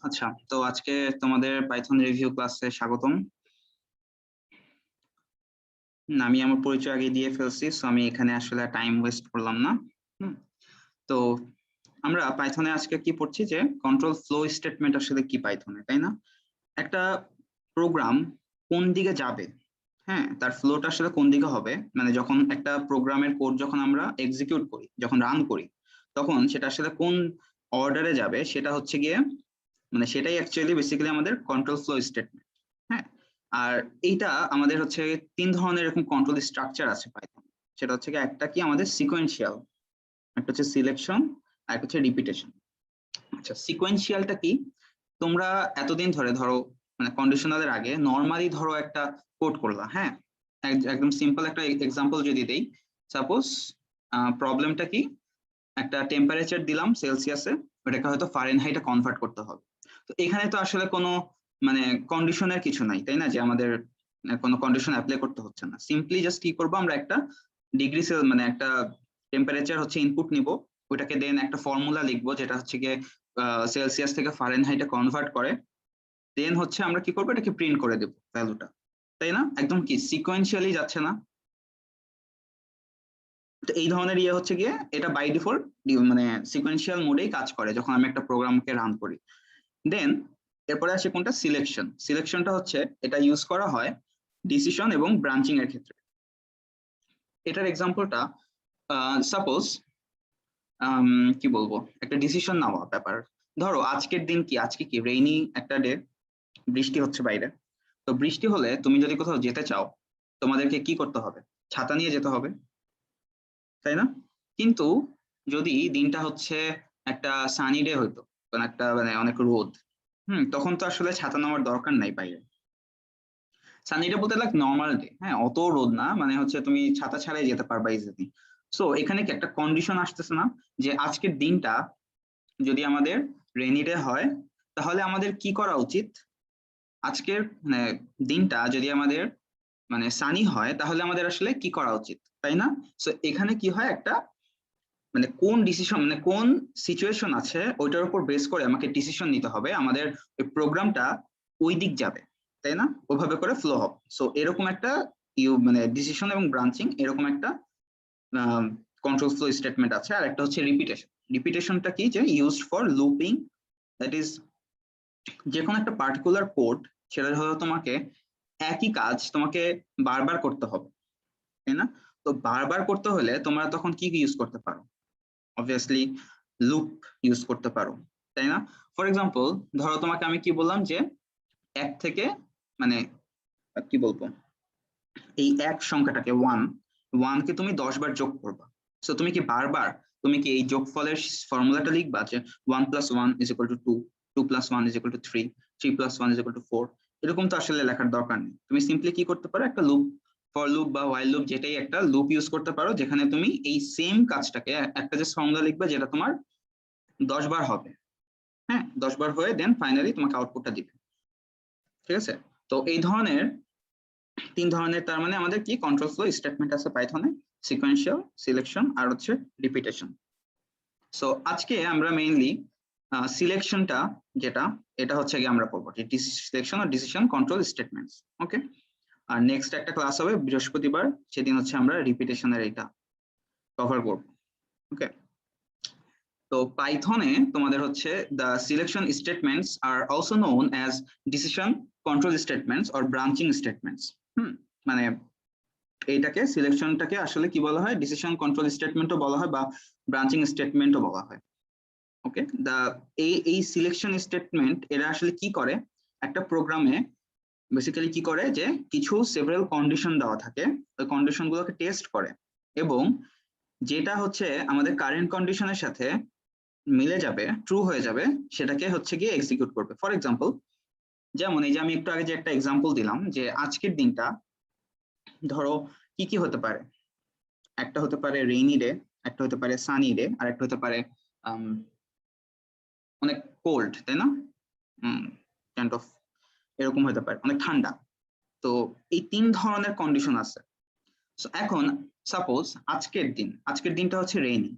আচ্ছা, তো আজকে তোমাদের পাইথন রিভিউ ক্লাসে স্বাগতম। আমি আমার পরিচয় আগে দিয়ে ফেলছি, সো আমি এখানে আসলে টাইম ওয়েস্ট করলাম না। তো আমরা পাইথনে আজকে কি পড়ছি যে কন্ট্রোল ফ্লো স্টেটমেন্ট আসলে কি পাইথনে, তাই না? একটা প্রোগ্রাম কোন দিকে যাবে, হ্যাঁ, তার ফ্লোটা আসলে কোন দিকে হবে, মানে যখন একটা প্রোগ্রামের কোড যখন আমরা এক্সিকিউট করি, যখন রান করি, তখন সেটা আসলে কোন অর্ডারে যাবে, সেটা হচ্ছে গিয়ে মানে সেটাই অ্যাকচুয়ালি বেসিক্যালি আমাদের কন্ট্রোল ফ্লো স্টেটমেন্ট। হ্যাঁ, আর এইটা আমাদের হচ্ছে তিন ধরনের এরকম কন্ট্রোল স্ট্রাকচার আছে পাইথন। সেটা হচ্ছে কি, একটা কি আমাদের সিকোয়েন্সিয়াল, একটা হচ্ছে সিলেকশন, আর একটা হচ্ছে রিপিটেশন। আচ্ছা, সিকোয়েন্সিয়ালটা কি? তোমরা এতদিন ধরে ধরো মানে কন্ডিশনালের আগে নর্মালি ধরো একটা কোড করলা, হ্যাঁ, একদম সিম্পল একটা এক্সাম্পল যদি দেই, সাপোজ প্রবলেমটা কি, একটা টেম্পারেচার দিলাম সেলসিয়াসে, ওটাকে হয়তো ফারেনহাইটে কনভার্ট করতে হবে। তো এখানে তো আসলে কোনো মানে কন্ডিশনের কিছু নাই, তাই না, যে আমাদের কোনো কন্ডিশন অ্যাপ্লাই করতে হচ্ছে না। সিম্পলি জাস্ট কি করবো, আমরা একটা ডিগ্রি সেল মানে একটা টেম্পারেচার হচ্ছে ইনপুট নিব, ওটাকে দেন একটা ফর্মুলা লিখবো যেটা হচ্ছে গিয়ে সেলসিয়াস থেকে ফারেনহাইটে কনভার্ট করে, দেন হচ্ছে আমরা কি করবো, এটাকে প্রিন্ট করে দেবো ভ্যালুটা, তাই না? একদম কি সিকোয়েন্সিয়ালি যাচ্ছে না? তো এই ধরনের ইয়ে হচ্ছে গিয়ে এটা বাই ডিফল্ট মানে সিকোয়েন্সিয়াল মোডেই কাজ করে যখন আমি একটা প্রোগ্রামকে রান করি। দেন এরপরে আসে কোনটা, সিলেকশন। সিলেকশনটা হচ্ছে এটা ইউজ করা হয় ডিসিশন এবং ব্রাঞ্চিং এর ক্ষেত্রে। এটার এক্সাম্পলটা সাপোজ কি বলবো, একটা ডিসিশন নেওয়া ব্যাপার। ধরো আজকের দিন কি, আজকে কি রেইনি একটা ডে, বৃষ্টি হচ্ছে বাইরে। তো বৃষ্টি হলে তুমি যদি কোথাও যেতে চাও, তোমাদেরকে কি করতে হবে? ছাতা নিয়ে যেতে হবে, তাই না? কিন্তু যদি দিনটা হচ্ছে একটা সানি ডে হইতো, কারণ একটা মানে অনেক রোদ, তখন তো আসলে ছাতা নেওয়ার দরকার নাই বাইরে। সানি ডে বলতে লাইক নর্মাল ডে, হ্যাঁ, অত রোদ না, মানে হচ্ছে তুমি ছাতা ছাড়াই যেতে পারবা ইজিলি। সো এখানে কি একটা কন্ডিশন আসতেছে না, যে আজকের দিনটা যদি আমাদের রেনি ডে হয়, তাহলে আমাদের কি করা উচিত? আজকের মানে দিনটা যদি আমাদের মানে সানি হয়, তাহলে আমাদের আসলে কি করা উচিত, তাই না? সো এখানে কি হয়, একটা মানে কোন ডিসিশন মানে কোন সিচুয়েশন আছে ওইটার উপর বেস করে আমাকে ডিসিশন নিতে হবে, আমাদের ওই প্রোগ্রামটা ওই দিক যাবে, তাই না? ওইভাবে করে ফ্লো হবে। সো এরকম একটা মানে ডিসিশন এবং ব্রাঞ্চিং এরকম একটা কন্ট্রোল ফ্লো স্টেটমেন্ট আছে। আর একটা হচ্ছে রিপিটেশন। রিপিটেশনটা কি, যে used for looping, that is যে কোনো একটা পার্টিকুলার কোড, সেটা হয়তো তোমাকে একই কাজ তোমাকে বারবার করতে হবে, তাই না? তো বারবার করতে হলে তোমরা তখন কি ইউজ করতে পারো? অবভিয়াসলি লুপ ইউজ করতে পারো, তাই না? ফর এক্সাম্পল, ধরো তোমাকে আমি কি বললাম যে এক থেকে মানে কি বলবো, এই এক সংখ্যাটাকে ওয়ান কে তুমি 10 বার যোগ করবা। সো তুমি কি বারবার তুমি কি এই যোগফলের ফর্মুলাটা লিখবা যে 1+1 = 2, 2+1 = 3, 3+1 = 4? এরকম তো আসলে লেখার দরকার নেই। তুমি সিম্পলি কি করতে পারো, একটা লুপ, ফর লুপ বা হোয়াইল লুপ, যেটাই একটা লুপ ইউজ করতে পারো, যেখানে তুমি এই সেম কাজটাকে একটা যে ফর্মুলা লিখবে যেটা তোমার 10 বার হবে, হ্যাঁ, 10 বার হয়ে দেন ফাইনালি তোমাকে আউটপুটটা দিবে। ঠিক আছে? তো এই ধরনের তিন ধরনের, তার মানে আমাদের কি কন্ট্রোল ফ্লো স্টেটমেন্ট আছে পাইথনে, সিকোয়েন্সিয়াল, সিলেকশন, আর হচ্ছে রিপিটেশন। সো আজকে আমরা মেইনলি সিলেকশনটা যেটা, এটা হচ্ছে কি আমরা পড়বো সিলেকশন আর ডিসিশন কন্ট্রোল স্টেটমেন্টস। ওকে, আর নেক্সট একটা ক্লাস হবে বৃহস্পতিবার, সেদিন হচ্ছে আমরা রিপিটেশনের এটা কভার করব। ওকে, তো পাইথনে তোমাদের হচ্ছে the selection statements are also known as decision control statements or branching statements। মানে এইটাকে সিলেকশনটাকে আসলে কি বলা হয়, ডিসিশন কন্ট্রোল স্টেটমেন্টও বলা হয় বা ব্রাঞ্চিং স্টেটমেন্টও বলা হয়। ওকে, এই সিলেকশন স্টেটমেন্ট এরা আসলে কি করে, একটা প্রোগ্রামে বেসিক্যালি কি করে, যে কিছু সেভারাল কন্ডিশন দেওয়া থাকে, ওই কন্ডিশন গুলোকে টেস্ট করে, এবং যেটা হচ্ছে আমাদের কারেন্ট কন্ডিশনের সাথে মিলে যাবে, ট্রু হয়ে যাবে, সেটাকে হচ্ছে গিয়ে এক্সিকিউট করবে। ফর এক্সাম্পল, যেমন এই যে আমি একটু আগে যে একটা এক্সাম্পল দিলাম, যে আজকের দিনটা ধরো কি কি হতে পারে, একটা হতে পারে রেইনি ডে, একটা হতে পারে সানি ডে, আর একটা হতে পারে অনেক কোল্ড, তাই না? কাইন্ড অফ এরকম হতে পারে অনেক ঠান্ডা। তো এই তিন ধরনের কন্ডিশন আছে। সো এখন সাপোজ আজকের দিনটা হচ্ছে রেইনি।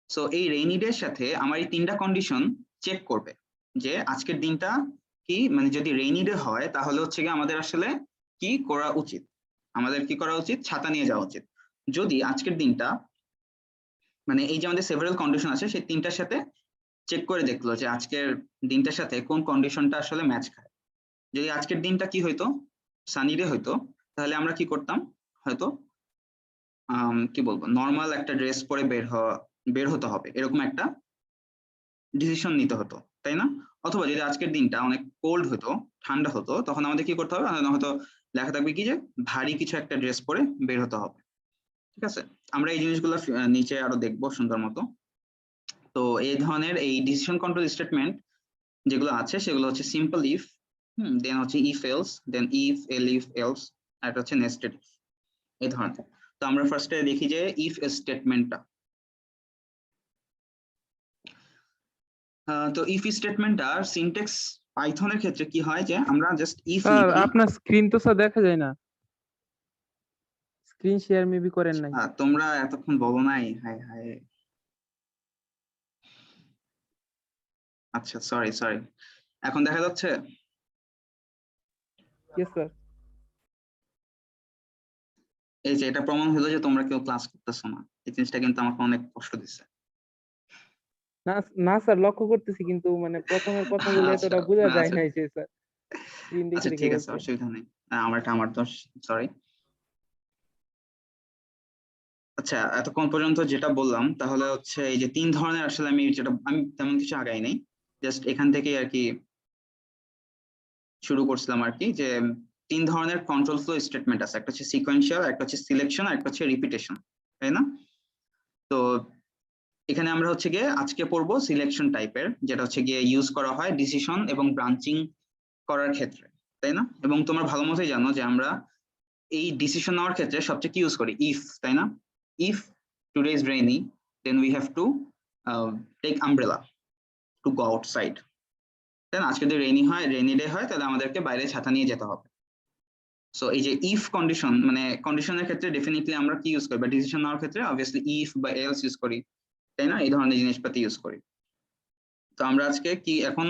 সো এই রেইনি ডে এর সাথে আমার এই তিনটা কন্ডিশন চেক করবে। যে আজকের দিনটা কি, মানে যদি রেইনি ডে হয় তাহলে হচ্ছে কি আমাদের আসলে কি করা উচিত, আমাদের কি করা উচিত, ছাতা নিয়ে যাওয়া উচিত। যদি আজকের দিনটা মানে এই যে আমাদের সেভারাল কন্ডিশন আছে সেই তিনটার সাথে চেক করে দেখলো যে আজকের দিনটার সাথে কোন কন্ডিশনটা আসলে ম্যাচ খায়। যদি আজকের দিনটা কি হইতো, সানি ডে হইতো, তাহলে আমরা কি করতাম, হয়তো কি বলবো, নর্মাল একটা ড্রেস পরে বের হতে হবে এরকম একটা ডিসিশন নিতে হতো, তাই না? অথবা যদি আজকের দিনটা অনেক কোল্ড হতো, ঠান্ডা হতো, তখন আমাদের কি করতে হবে, হয়তো লেখা থাকবে কি যে ভারী কিছু একটা ড্রেস পরে বের হতে হবে। ঠিক আছে, আমরা এই জিনিসগুলো নিচে আরো দেখবো সুন্দর মতো। তো এই ধরনের এই ডিসিশন কন্ট্রোল স্টেটমেন্ট যেগুলো আছে সেগুলো হচ্ছে সিম্পল ইফ, দেন হচ্ছে if else, then if else, আর এটা হচ্ছে নেস্টেড ইফ, এই ধরনের। তো আমরা ফার্স্টে দেখি যে ইফ স্টেটমেন্টটা। তো ইফ স্টেটমেন্টটার সিনট্যাক্স পাইথনের ক্ষেত্রে কি হয় যে আমরা জাস্ট ইফ স্যার লিখি। আপনার স্ক্রিন তো স্যার দেখা যায় না, স্ক্রিন শেয়ার মেবি করেন নাই। তোমরা এতক্ষণ বলো নাই, হাই হাই, আচ্ছা সরি সরি, এখন দেখা যাচ্ছে? Yes sir. এই যে এটা প্রমাণ হলো যে তোমরা কেউ ক্লাস করতেছো না, এই জিনিসটা কিন্তু আমাকে অনেক কষ্ট দিচ্ছে। না না স্যার, লক্ষ্য করতেছি কিন্তু মানে প্রথমের কথাগুলো আচ্ছা এতটা বোঝা যায় আচ্ছা নাই যে স্যার, স্ক্রিন দেখে আচ্ছা দেখে ঠিক আছে, বলতেছি। অসুবিধা নেই, আমার দোষ, সরি। আচ্ছা এতক্ষণ পর্যন্ত যেটা বললাম তাহলে হচ্ছে এই যে তিন ধরনের, আসলে আমি তেমন কিছু আগাই নাই, জাস্ট এখান থেকে আর কি শুরু করছিলাম আর কি, যে তিন ধরনের কন্ট্রোল ফ্লো স্টেটমেন্ট আছে, একটা হচ্ছে সিকোয়েন্সিয়াল, একটা হচ্ছে সিলেকশন, আর একটা হচ্ছে রিপিটেশন, তাই না? তো এখানে আমরা হচ্ছে গিয়ে আজকে পড়বো সিলেকশন টাইপের, যেটা হচ্ছে গিয়ে ইউজ করা হয় ডিসিশন এবং ব্রাঞ্চিং করার ক্ষেত্রে, তাই না? এবং তোমরা ভালো মতোই জানো যে আমরা এই ডিসিশন নেওয়ার ক্ষেত্রে সবচেয়ে কি ইউজ করি, ইফ, তাই না? If today is rainy then we have to take umbrella to go outside, তাই না? আজকে যদি রেইনি ডে হয় তাহলে আমাদেরকে বাইরে ছাতা নিয়ে যেতে হবে। সো এই যে ইফ কন্ডিশন, মানে কন্ডিশনের ক্ষেত্রে ডেফিনেটলি আমরা কি ইউজ করি, বা ডিসিশন নেওয়ার ক্ষেত্রে অবভিয়াসলি ইফ বা এলস ইউজ করি, তাই না? এই ধরনের জিনিসপাতি ইউজ করি। তো আমরা আজকে কি এখন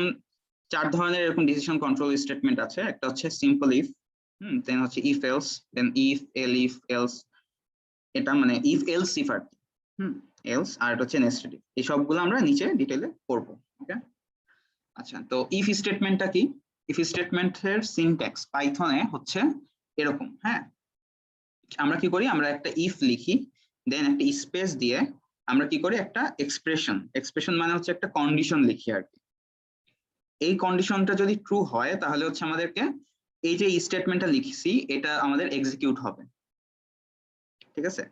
চার ধরনের এরকম ডিসিশন কন্ট্রোল স্টেটমেন্ট আছে, একটা হচ্ছে সিম্পল ইফ, দেন হচ্ছে if else, then if else, এটা মানে ইফ এলস ইফ আর কি, এলস, আর এটা হচ্ছে নেস্টেড ইফ। এই সবগুলো আমরা নিচে ডিটেইলে পড়বো, ওকে? আচ্ছা, তো ইফ স্টেটমেন্টটা কি? ইফ স্টেটমেন্টের সিনট্যাক্স পাইথনে হচ্ছে এরকম, হ্যাঁ। আমরা কি করি, আমরা একটা ইফ লিখি, দেন একটা স্পেস দিয়ে আমরা কি করি, একটা এক্সপ্রেশন মানে হচ্ছে একটা কন্ডিশন লিখি আর কি। এই কন্ডিশনটা যদি ট্রু হয় তাহলে হচ্ছে আমাদেরকে এই যে স্টেটমেন্টটা লিখছি এটা আমাদের এক্সিকিউট হবে, ঠিক আছে?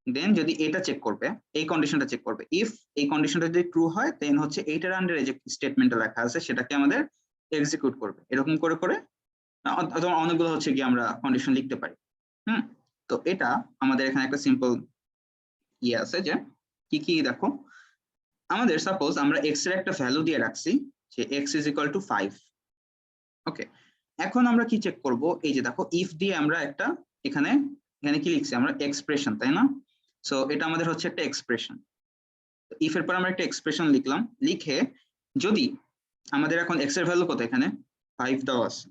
দেন যদি এটা চেক করবে, এই কন্ডিশনটা চেক করবে, ইফ এই কন্ডিশনটা যদি ট্রু হয় দেন হচ্ছে এইটার আন্ডারে যে স্টেটমেন্টটা লেখা আছে সেটাকে আমাদের এক্সিকিউট করবে, এরকম করে করে অথবা অনেকগুলো হচ্ছে কি আমরা কন্ডিশন লিখতে পারি। তো এটা আমাদের এখানে একটা সিম্পল ইয়ে আছে যে কি কি দেখো, আমাদের সাপোজ আমরা এক্স এর একটা ভ্যালু দিয়ে রাখছি যে এক্স ইজ ইকুয়াল টু 5, ওকে। এখন আমরা কি চেক করব, এই যে দেখো ইফ দিয়ে আমরা একটা এখানে এখানে কি লিখছি আমরা, এক্সপ্রেশন, তাই না? সো এটা আমাদের হচ্ছে একটা এক্সপ্রেশন। ইফ এর পর আমরা একটা এক্সপ্রেশন লিখলাম, লিখে যদি আমাদের এখন এক্স এর ভ্যালু কত, এখানে 5 দেওয়া আছে,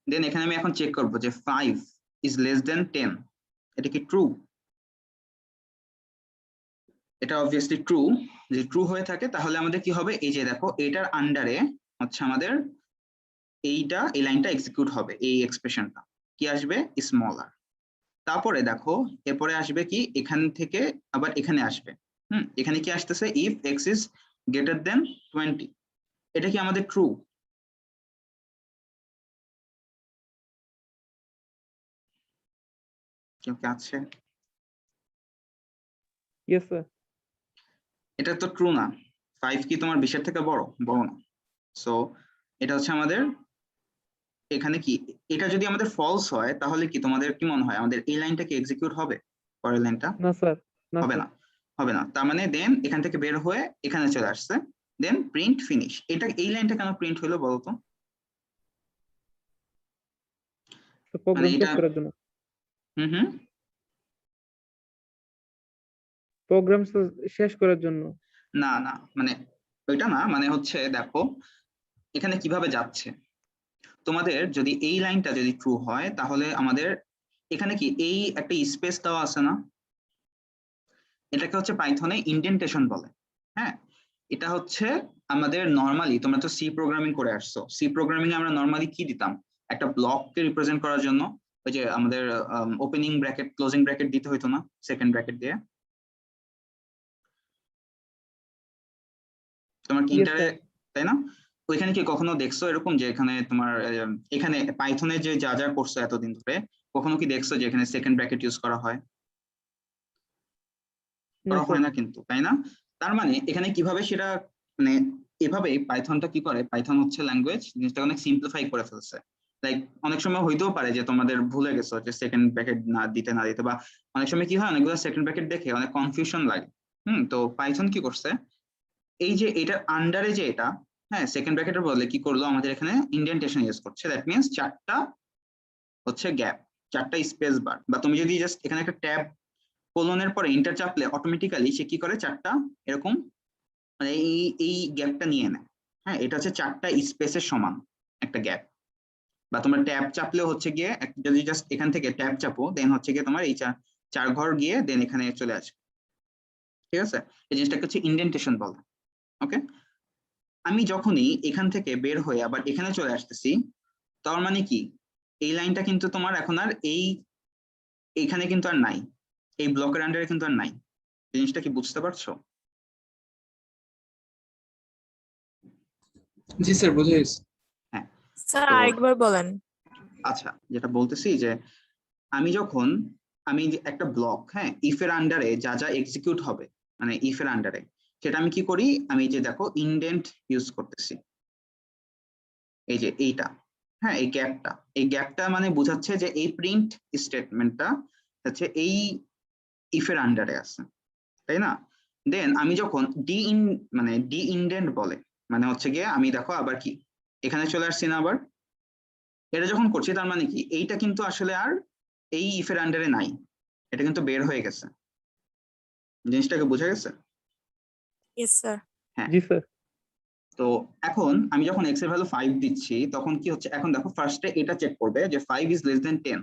দেন এখানে আমি এখন চেক করব যে 5 ইজ লেস দেন 10, এটা কি ট্রু? এটা অবভিয়াসলি ট্রু। যদি ট্রু হয়ে থাকে তাহলে আমাদের কি হবে, এই যে দেখো এটার আন্ডারে হচ্ছে আমাদের এই লাইনটা এক্সিকিউট হবে, এই এক্সপ্রেশনটা কি আসবে, স্মলার। তারপরে দেখো এরপরে আসবে কি, এখান থেকে আবার এখানে আসবে, এখানে কি আসতেছে, ইফ এক্স ইজ গ্রেটার দেন 20, এটা কি আমাদের ট্রু? কেউ কি আছে? Yes sir. এটা তো ট্রু না, 5 কি তোমার 20 এর থেকে বড়? বড় না। সো এটা হচ্ছে আমাদের এখানে কি, এটা যদি আমাদের ফলস হয় তাহলে কি তোমাদের কি মনে হয় আমাদের এই লাইনটা কি এক্সিকিউট হবে, পরের লাইনটা? না স্যার, না হবে স্যার। না, হবে না। তার মানে দেন এখান থেকে বের হয়ে এখানে চলে আসছে, দেন প্রিন্ট ফিনিশ। এটা এই লাইনটা কেন প্রিন্ট হলো বলতো? মানে প্রোগ্রাম এটা শেষ করার জন্য। হুম হুম প্রোগ্রাম শেষ করার জন্য। না না, মানে ওইটা না, মানে হচ্ছে দেখো এখানে কিভাবে যাচ্ছে। তোমাদের যদি এই লাইনটা যদি ট্রু হয় তাহলে আমাদের এখানে কি এই একটা স্পেস দেওয়া আছে না, এটাকে হচ্ছে পাইথনে ইন্ডেন্টেশন বলে। হ্যাঁ, এটা হচ্ছে আমাদের নর্মালি, তোমরা তো সি প্রোগ্রামিং করে আসছো, সি প্রোগ্রামিং এ আমরা নর্মালি কি দিতাম, একটা ব্লককে রিপ্রেজেন্ট করার জন্য ওই যে আমাদের ওপেনিং ব্র্যাকেট ক্লোজিং ব্র্যাকেট দিতে হইতো না, সেকেন্ড ব্র্যাকেট দিয়ে। তোমার কি ইয়েস ইন্টারে, স্যার। তাই না? ওইখানে কি কখনো দেখছো এরকম যে এখানে তোমার এখানে পাইথনে যে যা যা করছো এতদিন ধরে, কখনো কি দেখছো যে এখানে সেকেন্ড ব্র্যাকেট ইউজ করা হয়? না করা স্যার। হয় না কিন্তু, তাই না? তার মানে এখানে কিভাবে সেটা, মানে এভাবেই পাইথনটা কি করে, পাইথন হচ্ছে ল্যাঙ্গুয়েজ জিনিসটাকে অনেক সিম্পলিফাই করে ফেলছে। লাইক অনেক সময় হইতেও পারে যে তোমাদের ভুলে গেছো যে সেকেন্ড ব্র্যাকেট না দিতে, বা অনেক সময় কি হয় অনেকগুলো সেকেন্ড ব্র্যাকেট দেখে অনেক কনফিউশন লাগে। তো পাইথন কি করছে, এই যে এটার আন্ডারে যে এটা, হ্যাঁ সেকেন্ড ব্র্যাকেটের বদলে কি করলো, আমাদের এখানে ইন্ডেন্টেশন ইউজ করছে। দ্যাট মিনস চারটা হচ্ছে গ্যাপ, চারটা স্পেস বার, বা তুমি যদি জাস্ট এখানে একটা ট্যাব কোলনের পরে ইন্টার চাপলে অটোমেটিক্যালি সে কি করে চারটা এরকম, মানে এই গ্যাপটা নিয়ে নেয়। হ্যাঁ, এটা হচ্ছে চারটা স্পেসের সমান একটা গ্যাপ। বা তোমার ট্যাব চাপলেও হচ্ছে গিয়ে যদি জাস্ট এখান থেকে ট্যাব চাপো দেন হচ্ছে গিয়ে তোমার এই চার ঘর গিয়ে দেন এখানে চলে আসে। ঠিক আছে, এই জিনিসটাকে হচ্ছে ইন্ডেন্টেশন বলে। ওকে, আমি যখনই এখান থেকে বের হয়ে আবার এখানে চলে আসতেছি, তার মানে কি এই লাইনটা কিন্তু তোমার এখন আর এইখানে কিন্তু আর নাই, এই ব্লকের আন্ডারে কিন্তু আর নাই। জিনিসটা কি বুঝতে পারছো? জি স্যার, বোঝা গেছে। হ্যাঁ, স্যার তো আরেকবার বলেন। আচ্ছা, যেটা বলতেছি যে আমি যে একটা ব্লক, হ্যাঁ ইফ এর আন্ডারে যা যা এক্সিকিউট হবে, মানে ইফ এর আন্ডারে সেটা আমি কি করি, আমি যে দেখো ইনডেন্ট ইউজ করতেছি, এই যে এইটা, হ্যাঁ এই গ্যাপটা মানে বোঝাচ্ছে যে এই প্রিন্ট স্টেটমেন্টটা হচ্ছে এই ইফ এর আন্ডারে আছে, তাই না? দেন আমি যখন মানে ডি ইনডেন্ট বলে, মানে হচ্ছে গিয়ে আমি দেখো আবার কি এখানে চলে আসছি না আবার, এটা যখন করছি তার মানে কি এইটা কিন্তু আসলে আর এই ইফ এর আন্ডারে নাই, এটা কিন্তু বের হয়ে গেছে। জিনিসটাকে বোঝা গেছে? Yes sir. হ্যাঁ, জি স্যার। তো এখন আমি যখন এক্স এর ভ্যালু 5 দিচ্ছি তখন কি হচ্ছে, এখন দেখো ফার্স্টে এটা চেক করবে যে 5 ইজ লেস দেন 10।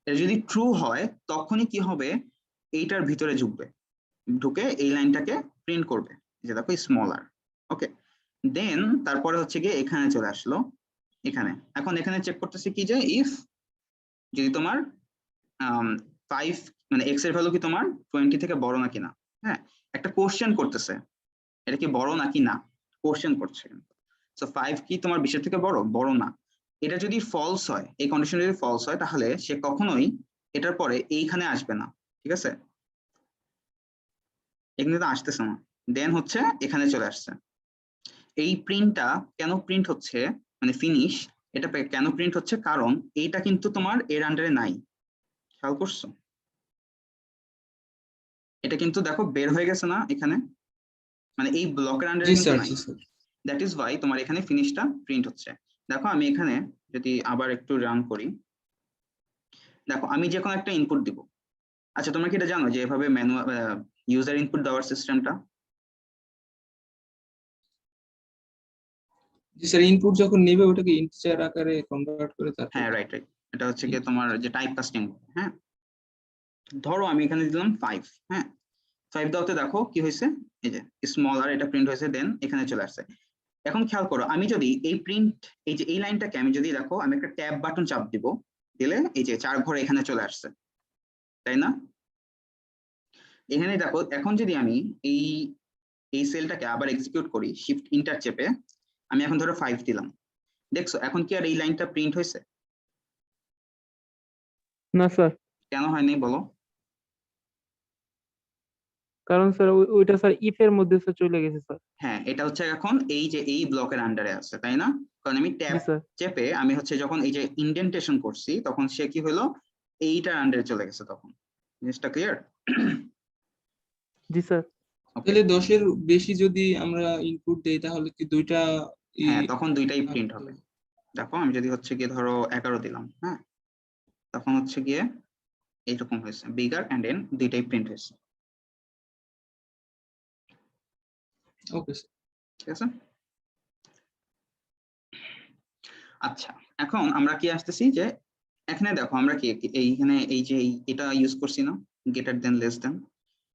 এটা যদি ট্রু হয় তখনই কি হবে, এইটার ভিতরে ঢুকে এই লাইনটাকে প্রিন্ট করবে, যে দেখো স্মলার। ওকে, দেন তারপরে হচ্ছে গিয়ে এখানে চলে আসলো, এখানে এখন এখানে চেক করতেছে কি যে ইফ যদি তোমার 5 মানে এক্স এর ভ্যালু কি তোমার 20 থেকে বড় নাকি না। হ্যাঁ, একটা কোশ্চেন করতেছে, এটা কি বড় নাকি না, কোশ্চেন করছে। সো 5 কি তোমার 20 থেকে বড়, বড় না। এটা যদি ফলস হয়, এই কন্ডিশন যদি ফলস হয় তাহলে সে কখনোই এটার পরে এইখানে আসবে না। ঠিক আছে, এখানে তো আসতেছে না, দেন হচ্ছে এখানে চলে আসছে। এই প্রিন্টটা কেন প্রিন্ট হচ্ছে, মানে ফিনিশ, এটা কেন প্রিন্ট হচ্ছে, কারণ এইটা কিন্তু তোমার এর আন্ডারে নাই। খেয়াল করছো, এটা কিন্তু দেখো বের হয়ে গেছে না এখানে, মানে এই ব্লকের আন্ডারে জি কিন্তু স্যার, নাই। জি স্যার। দ্যাট ইজ ওয়াই তোমার এখানে ফিনিশটা প্রিন্ট হচ্ছে। দেখো আমি এখানে যদি আবার একটু রান করি, দেখো আমি যে কোনো একটা ইনপুট দিব। আচ্ছা, তোমরা কি এটা জানো যে এভাবে ম্যানুয়াল ইউজার ইনপুট দেওয়ার সিস্টেমটা? জি স্যার, ইনপুট যখন নেবে ওটাকে ইন্টিজার আকারে কনভার্ট করে তারপর হ্যাঁ, রাইট রাইট, এটা হচ্ছে গিয়ে তোমার যে টাইপ কাস্টিং। হ্যাঁ, ধরো আমি এখানে দিলাম 5, হ্যাঁ 5 দেওয়াতে দেখো কি হয়েছে, এই যে স্মল আর এটা প্রিন্ট হয়েছে, দেন এখানে চলে আসছে। এখন খেয়াল করো, আমি যদি এই প্রিন্ট এই যে এই লাইনটাকে আমি যদি দেখো আমি একটা ট্যাব বাটন চাপ দিব, দিলে এই যে 4 ঘর এখানে চলে আসছে, তাই না? এখানে দেখো এখন যদি আমি এই এই সেলটাকে আবার এক্সিকিউট করি শিফট ইন্টার চেপে, আমি এখন ধরো 5 দিলাম, দেখছো এখন কি আর এই লাইনটা প্রিন্ট হয়েছে? না স্যার, কেন হয়নি বলো? কারণ স্যার ওইটা স্যার ইফ এর মধ্যে স্যার চলে গেছে স্যার। হ্যাঁ, এটা হচ্ছে এখন এই যে এই ব্লকের আন্ডারে আছে, তাই না? কারণ আমি ট্যাব জি স্যার। চেপে আমি হচ্ছে যখন এই যে ইন্ডেন্টেশন করছি তখন সে কি হলো, এইটার আন্ডারে চলে গেছে তখন। জিনিসটা ক্লিয়ার? জি স্যার। ওকে, তাহলে 10-এর বেশি যদি আমরা ইনপুট দেই তাহলে কি দুইটা হ্যাঁ তখন দুইটাই প্রিন্ট থাকতো? হবে। দেখো আমি যদি হচ্ছে গিয়ে ধরো 11 দিলাম, হ্যাঁ তখন হচ্ছে গিয়ে এইরকম হয়েছে, বিগার অ্যান্ড এন দুইটাই প্রিন্ট হয়েছে। Okay sir. ঠিক আছে। আচ্ছা, এখন আমরা কি আসতেছি যে এখানে দেখো আমরা কি এইখানে এই যে এটা ইউজ করছি না, গ্রেটার দেন লেস দেন,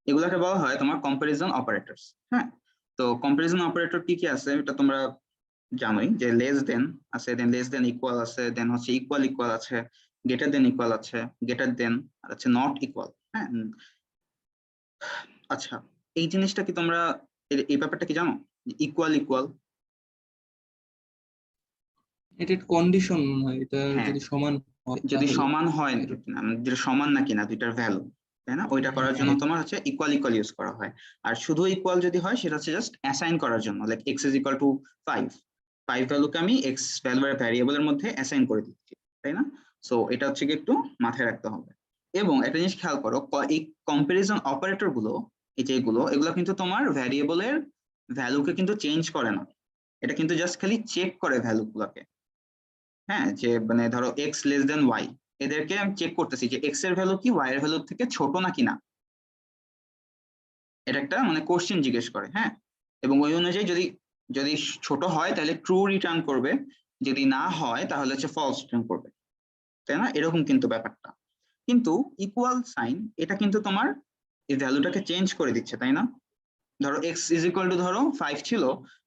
এগুলাকে বলা হয় তোমার কম্পারিজন অপারেটরস। হ্যাঁ, তো কম্পারিজন অপারেটর কি কি আছে এটা তোমরা জানোই, যে লেস দেন আছে, দেন লেস দেন ইকুয়াল আছে, দেন হচ্ছে ইকুয়াল ইকুয়াল আছে, গ্রেটার দেন ইকুয়াল আছে, গ্রেটার দেন আর আছে নট ইকুয়াল। হ্যাঁ, আচ্ছা, এই জিনিসটা কি তোমরা এই ব্যাপারটা কি জানো, ইকুয়াল ইকুয়াল? এটা কন্ডিশন হয়, এটা হ্যাঁ, যদি সমান হয় যদি তাহলে। সমান হয় যেটা সমান নাকি না দুইটার ভ্যালু, তাই না, ওইটা করার জন্য হ্যাঁ, তোমার হচ্ছে ইকুয়াল ইকুয়াল ইউজ করা হয়। আর শুধু ইকুয়াল যদি হয় সেটা হচ্ছে জাস্ট অ্যাসাইন করার জন্য, like x is equal two 5, 5 ভ্যালুকে আমি এক্স ভ্যারিয়েবলের মধ্যে অ্যাসাইন করে দিচ্ছি, তাই না? সো এটা হচ্ছে কি একটু মাথায় রাখতে হবে। এবং একটা জিনিস খেয়াল করো, এই কম্পারিজন অপারেটর গুলো, এই যে এগুলো কিন্তু তোমার ভ্যারিয়েবলের ভ্যালুকে কিন্তু চেঞ্জ করে না, এটা কিন্তু জাস্ট খালি চেক করে ভ্যালু গুলোকে। হ্যাঁ, যে মানে ধরো এক্স লেস দেন ওয়াই, এদেরকে আমি চেক করতেছি যে এক্স এর ভ্যালু কি ওয়াই এর ভ্যালু থেকে ছোট নাকি না, এটা একটা মানে কোশ্চেন জিজ্ঞেস করে। হ্যাঁ, এবং ওই অনুযায়ী যদি যদি ছোট হয় তাহলে ট্রু রিটার্ন করবে, যদি না হয় তাহলে হচ্ছে ফলস রিটার্ন করবে, তাই না? এরকম কিন্তু ব্যাপারটা। কিন্তু ইকুয়াল সাইন এটা কিন্তু তোমার এই ভ্যালুটাকে চেঞ্জ করে দিচ্ছে, তাই না? ধরো এক্স ইজ ইকুয়াল টু ধরো 5 ছিল,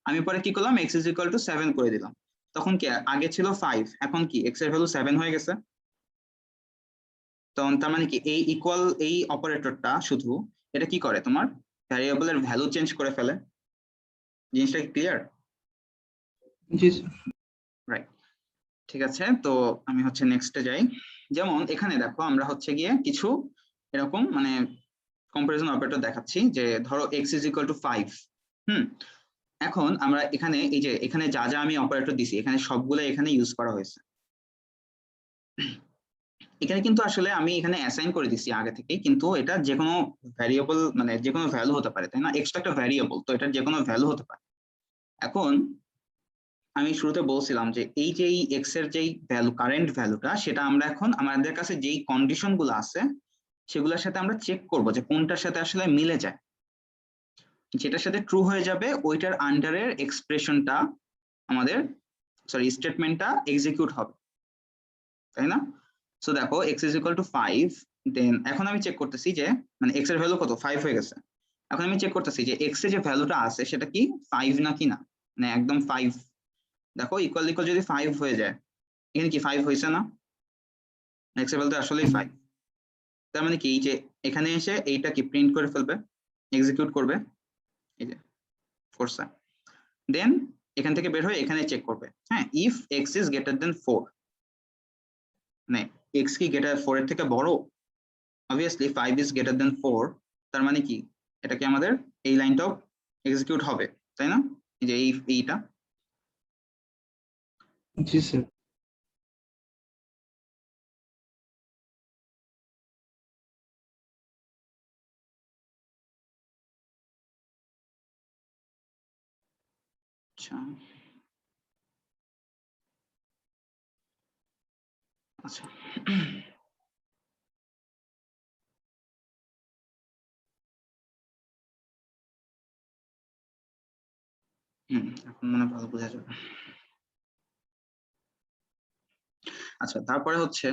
আমি পরে কি করলাম এক্স ইজ ইকুয়াল টু 7 করে দিলাম, তখন কি আগে ছিল 5, এখন কি এক্স এর ভ্যালু 7 হয়ে গেছে। তখন তার মানে কি এই ইকুয়াল এই অপারেটরটা শুধু এটা কি করে, তোমার ভ্যারিয়েবলের ভ্যালু চেঞ্জ করে ফেলে। জিনিসটা ক্লিয়ার? জি স্যার। রাইট, ঠিক আছে। তো আমি হচ্ছে নেক্সটে যাই। যেমন এখানে দেখো আমরা হচ্ছে গিয়ে কিছু এরকম মানে কম্পারিজন অপারেটর দেখাচ্ছি, যে ধরো এক্স ইজ ইকুয়াল টু 5। এখন আমরা এখানে এই যে এখানে যা যা আমি অপারেটর দিছি এখানে সবগুলো এখানে ইউজ করা হয়েছে। এখানে কিন্তু আসলে আমি এখানে অ্যাসাইন করে দিচ্ছি আগে থেকেই, কিন্তু এটা যে কোনো ভ্যারিয়েবল মানে যে কোনো ভ্যালু হতে পারে, তাই না? এক্সট্রা একটা ভ্যারিয়েবল, তো এটা যে কোনো ভ্যালু হতে পারে। এখন আমি শুরুতে বলছিলাম যে এই যে এক্স এর যেই ভ্যালু কারেন্ট ভ্যালুটা, সেটা আমরা এখন আমাদের কাছে যেই কন্ডিশন গুলো আছে সেগুলোর সাথে আমরা চেক করব যে কোনটার সাথে আসলে মিলে যায়, যেটার সাথে ট্রু হয়ে যাবে ওইটার আন্ডারের এক্সপ্রেশনটা আমাদের স্টেটমেন্টটা এক্সিকিউট হবে, তাই না? সো দেখো এক্স ইজ ইকুয়াল টু 5, দেন এখন আমি চেক করতেছি যে মানে এক্স এর ভ্যালু কত 5 হয়ে গেছে। এখন আমি চেক করতেছি যে এক্স এর যে ভ্যালুটা আছে সেটা কি 5 নাকি না, মানে একদম 5। দেখো ইকুয়াল ইকুয়াল যদি 5 হয়ে যায়, এখানে কি 5 হয়েছে না, এক্স এর ভ্যালু আসলেই 5। তার মানে কি এই যে এখানে এসে এইটা কি প্রিন্ট করে ফেলবে, এক্সিকিউট করবে, এই যে করছে। দেন এখান থেকে বের হয়ে এখানে চেক করবে, হ্যাঁ, ইফ এক্স ইজ গ্রেটার দেন 4, মানে এক্স কি গ্রেটার 4 এর থেকে বড়, obviously 5 is greater than 4, তার মানে কি এটা কি আমাদের এই লাইনটাও এক্সিকিউট হবে, তাই না? এই যে এইটা। জি স্যার। আচ্ছা আচ্ছা এখন মনে হয় ভালো বোঝা যাবে। আচ্ছা, তারপরে হচ্ছে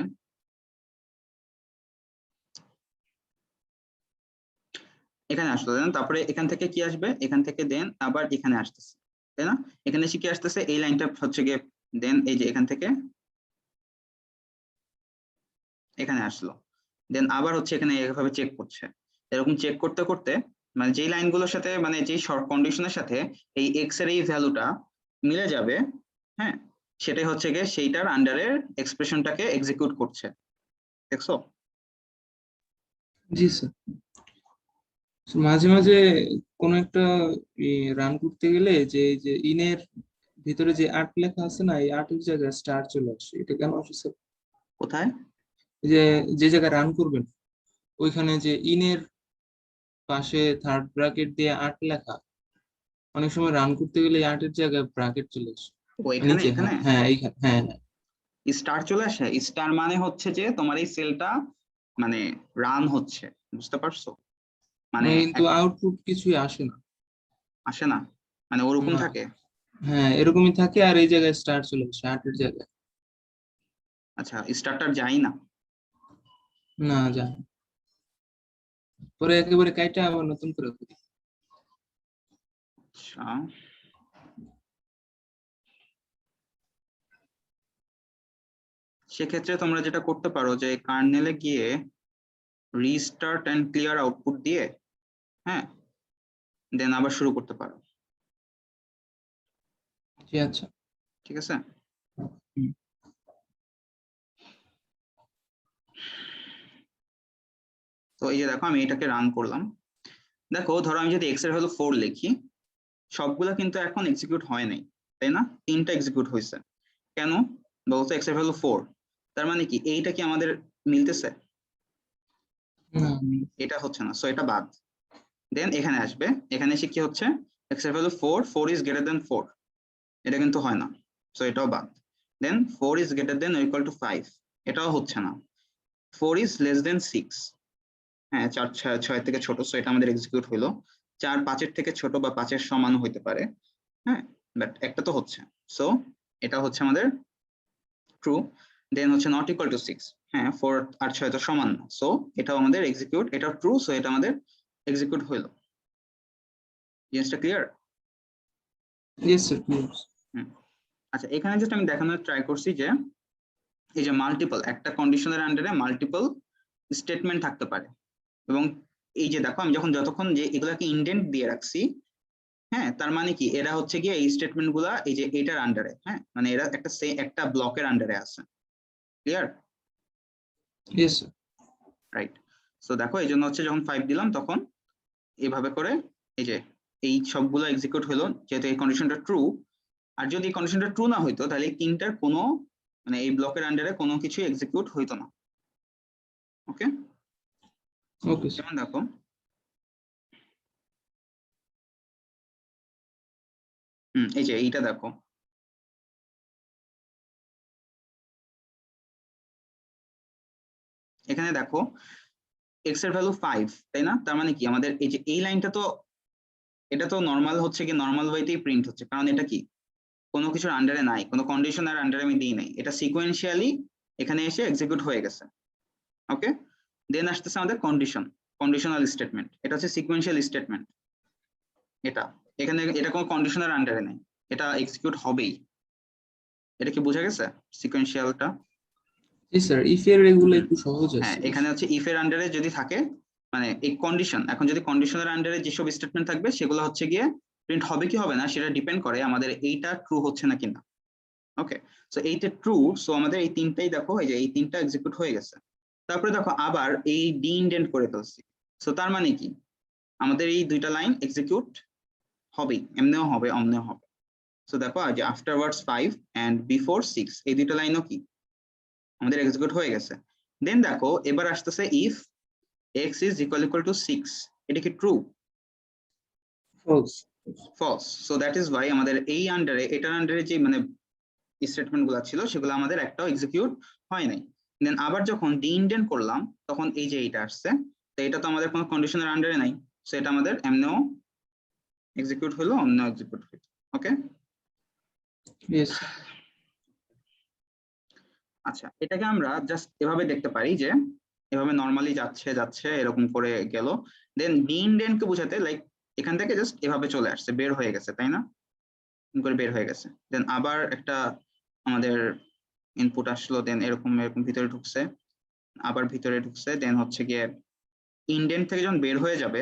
এখানে আসলো, দেন তারপরে এখান থেকে কি আসবে, এখান থেকে দেন আবার এখানে আসতেছে, তাই না? এখানে এসে কি আসতেছে, এই লাইনটা হচ্ছে গিয়ে দেন এই যে এখান থেকে এখানে আসলো, দেন আবার হচ্ছে এখানে এভাবে চেক করছে। এরকম চেক করতে করতে মানে যেই লাইনগুলোর সাথে মানে যেই শর্ট কন্ডিশনের সাথে এই এক্স এর এই ভ্যালুটা মিলে যাবে, হ্যাঁ, সেটাই হচ্ছে গিয়ে সেইটার আন্ডারের এক্সপ্রেশনটাকে এক্সিকিউট করছে, দেখছো? জি স্যার। মাঝে মাঝে কোন একটা রান করতে গেলে যে এই যে ইনের ভিতরে যে আর্ট লেখা আছে না, এই আর্টের জায়গায় স্টার চলে আসে, এটা কেন আসে স্যার? কোথায়? এই যে যে জায়গায় রান করবেন ওইখানে যে ইনের পাশে থার্ড ব্র্যাকেট দিয়ে আর্ট লেখা, অনেক সময় রান করতে গেলে আর্টের জায়গায় ব্র্যাকেট চলে আসে ও এখানে নিচে। হ্যাঁ এখানে হ্যাঁ, এইখানে, হ্যাঁ হ্যাঁ। স্টার চলে আসে, স্টার মানে হচ্ছে যে তোমার এই সেলটা মানে রান হচ্ছে, বুঝতে পারছো? মানে কিন্তু আউটপুট কিছুই আসে না। আসে না। মানে ওরকম না। থাকে? হ্যাঁ এরকমই থাকে, আর এই জায়গায় স্টার চলে আসে 8 এর জায়গায়। আচ্ছা, স্টার্টার যাই না? না জানি, পরে একেবারে কাইটা আবার নতুন করে করি। আচ্ছা, সেক্ষেত্রে তোমরা যেটা করতে পারো যে কার্নেলে গিয়ে রিস্টার্ট এন্ড ক্লিয়ার আউটপুট দিয়ে, হ্যাঁ, দেন আবার শুরু করতে পারো। জি আচ্ছা। ঠিক আছে? হুম। তো এই যে দেখো আমি এটাকে রান করলাম। দেখো ধরো আমি যদি এক্স এর ভ্যালু 4 লিখি, সবগুলা কিন্তু এখন এক্সিকিউট হয় নাই, তাই না? 3টা এক্সিকিউট হয়েছে। কেন বলতো? এক্স এর ভ্যালু 4, তার মানে কি এইটা কি আমাদের মিলতেছে? না, এটা হচ্ছে না, সো এটা বাদ। দেন এখানে আসবে, এখানে এসে কি হচ্ছে? এক্স এর ভ্যালু 4, 4 ইজ গ্রেটার দেন 4, এটা কিন্তু হয় না, সো এটাও বাদ। দেন 4 is greater than equal to 5, এটাও হচ্ছে না। 4 ইজ লেস দেন 6, হ্যাঁ 4 6 থেকে ছোট, সো এটা আমাদের এক্সিকিউট হলো। 4 5 এর থেকে ছোট বা 5 এর সমান হইতে পারে, হ্যাঁ, বাট একটা তো হচ্ছে, সো এটা হচ্ছে আমাদের ট্রু। দেন হচ্ছে নট ইকুয়াল টু 6, হ্যাঁ 4 আর 6 তো সমান না, সো এটাও আমাদের এক্সিকিউট, এটা ট্রু, সো এটা আমাদের এক্সিকিউট হইলো। জিনিসটা ক্লিয়ার? Yes sir please. আচ্ছা, এখানে জাস্ট আমি দেখানোর ট্রাই করছি যে এই যে মাল্টিপল, একটা কন্ডিশনের আন্ডারে মাল্টিপল স্টেটমেন্ট থাকতে পারে, এবং এই যে দেখো আমি যতক্ষণ যে এগুলাকে ইন্ডেন্ট দিয়ে রাখছি, হ্যাঁ, তার মানে কি এরা হচ্ছে গিয়ে এই স্টেটমেন্ট গুলা এই যে এটার আন্ডারে, হ্যাঁ, মানে এরা একটা ব্লকের আন্ডারে আছে। Clear? Yes sir. Right. So দেখো এই জন্য হচ্ছে যখন 5 দিলাম তখন এইভাবে করে এই যে এই সবগুলো এক্সিকিউট হলো, যেহেতু এই কন্ডিশনটা ট্রু। আর যদি এই কন্ডিশনটা ট্রু না হইতো তাহলে এই তিনটার কোনো, মানে এই ব্লকের আন্ডারে কোনো কিছু এক্সিকিউট হইতো না। ওকে, ওকে স্যার। যেমন দেখো এই যে এইটা দেখো, এখানে দেখো এক্স এর ভ্যালু 5, তাই না? তার মানে কি আমাদের এই যে এই লাইনটা তো, এটা তো নর্মাল হচ্ছে কি নর্মাল ওয়েতেই প্রিন্ট হচ্ছে, কারণ এটা কি কোনো কিছুর আন্ডারে নাই, কোনো কন্ডিশনার আন্ডারে আমি দিই নাই, এটা সিকোয়েন্সিয়ালি এখানে এসে এক্সিকিউট হয়ে গেছে। ওকে, দেন আসতেছে আমাদের কন্ডিশনাল স্টেটমেন্ট, এটা হচ্ছে সিকোয়েন্সিয়াল স্টেটমেন্ট। এটা এখানে এটা কোনো কন্ডিশনার আন্ডারে নেই, এটা এক্সিকিউট হবেই। এটা কি বোঝা গেছে সিকোয়েন্সিয়ালটা? জি স্যার, ইফ এর এগুলো একটু সহজ হ্যাঁ, আছে। এখানে হচ্ছে ইফ এর আন্ডারে যদি থাকে, মানে এই কন্ডিশন, এখন যদি কন্ডিশনের আন্ডারে যেসব স্টেটমেন্ট থাকবে সেগুলো হচ্ছে গিয়ে প্রিন্ট হবে কি হবে না সেটা ডিপেন্ড করে আমাদের এইটা ট্রু হচ্ছে না কিনা। ওকে, সো এইটা ট্রু, সো আমাদের এই তিনটাই দেখো এই যে এই তিনটা এক্সিকিউট হয়ে গেছে। তারপরে দেখো আবার এই ডি ইন্ডেন্ট করে ফেলছি, সো তার মানে কি আমাদের এই দুইটা লাইন এক্সিকিউট হবেই, এমনিও হবে অমনিও হবে। সো দেখো যে আফটারওয়ার্ডস 5 এন্ড বিফোর 6, এই দুইটা লাইনও কি আমাদের এক্সিকিউট হয়ে গেছে। দেন দেখো এবার আসতেছে if x is equal to 6, এটা কি true? False. False. So that is why আমাদের এই আন্ডারে, এটার আন্ডারে যে মানে স্টেটমেন্ট গুলো ছিল সেগুলো আমাদের একটাও এক্সিকিউট হয় নাই। দেন আবার যখন ডি ইন্ডেন্ট করলাম তখন এই যে এইটা আসছে, তো এটা তো আমাদের কোনো কন্ডিশনের আন্ডারে নাই, সো এটা আমাদের এমনিও এক্সিকিউট হলো অন্য এক্সিকিউট হলো। ওকে, ইয়েস। আচ্ছা, এটাকে আমরা জাস্ট এভাবে দেখতে পারি যে এভাবে নরমালি যাচ্ছে যাচ্ছে এরকম করে গেল, দেন ডি ইন্ডেন্ট কে বোঝাতে লাইক এখান থেকে জাস্ট এভাবে চলে আসছে, বের হয়ে গেছে, তাই না? করে বের হয়ে গেছে, দেন আবার একটা আমাদের ইনপুট আসলো, দেন এরকম এরকম ভিতরে ঢুকছে, আবার ভিতরে ঢুকছে, দেন হচ্ছে গিয়ে ইন্ডেন্ট থেকে যখন বের হয়ে যাবে,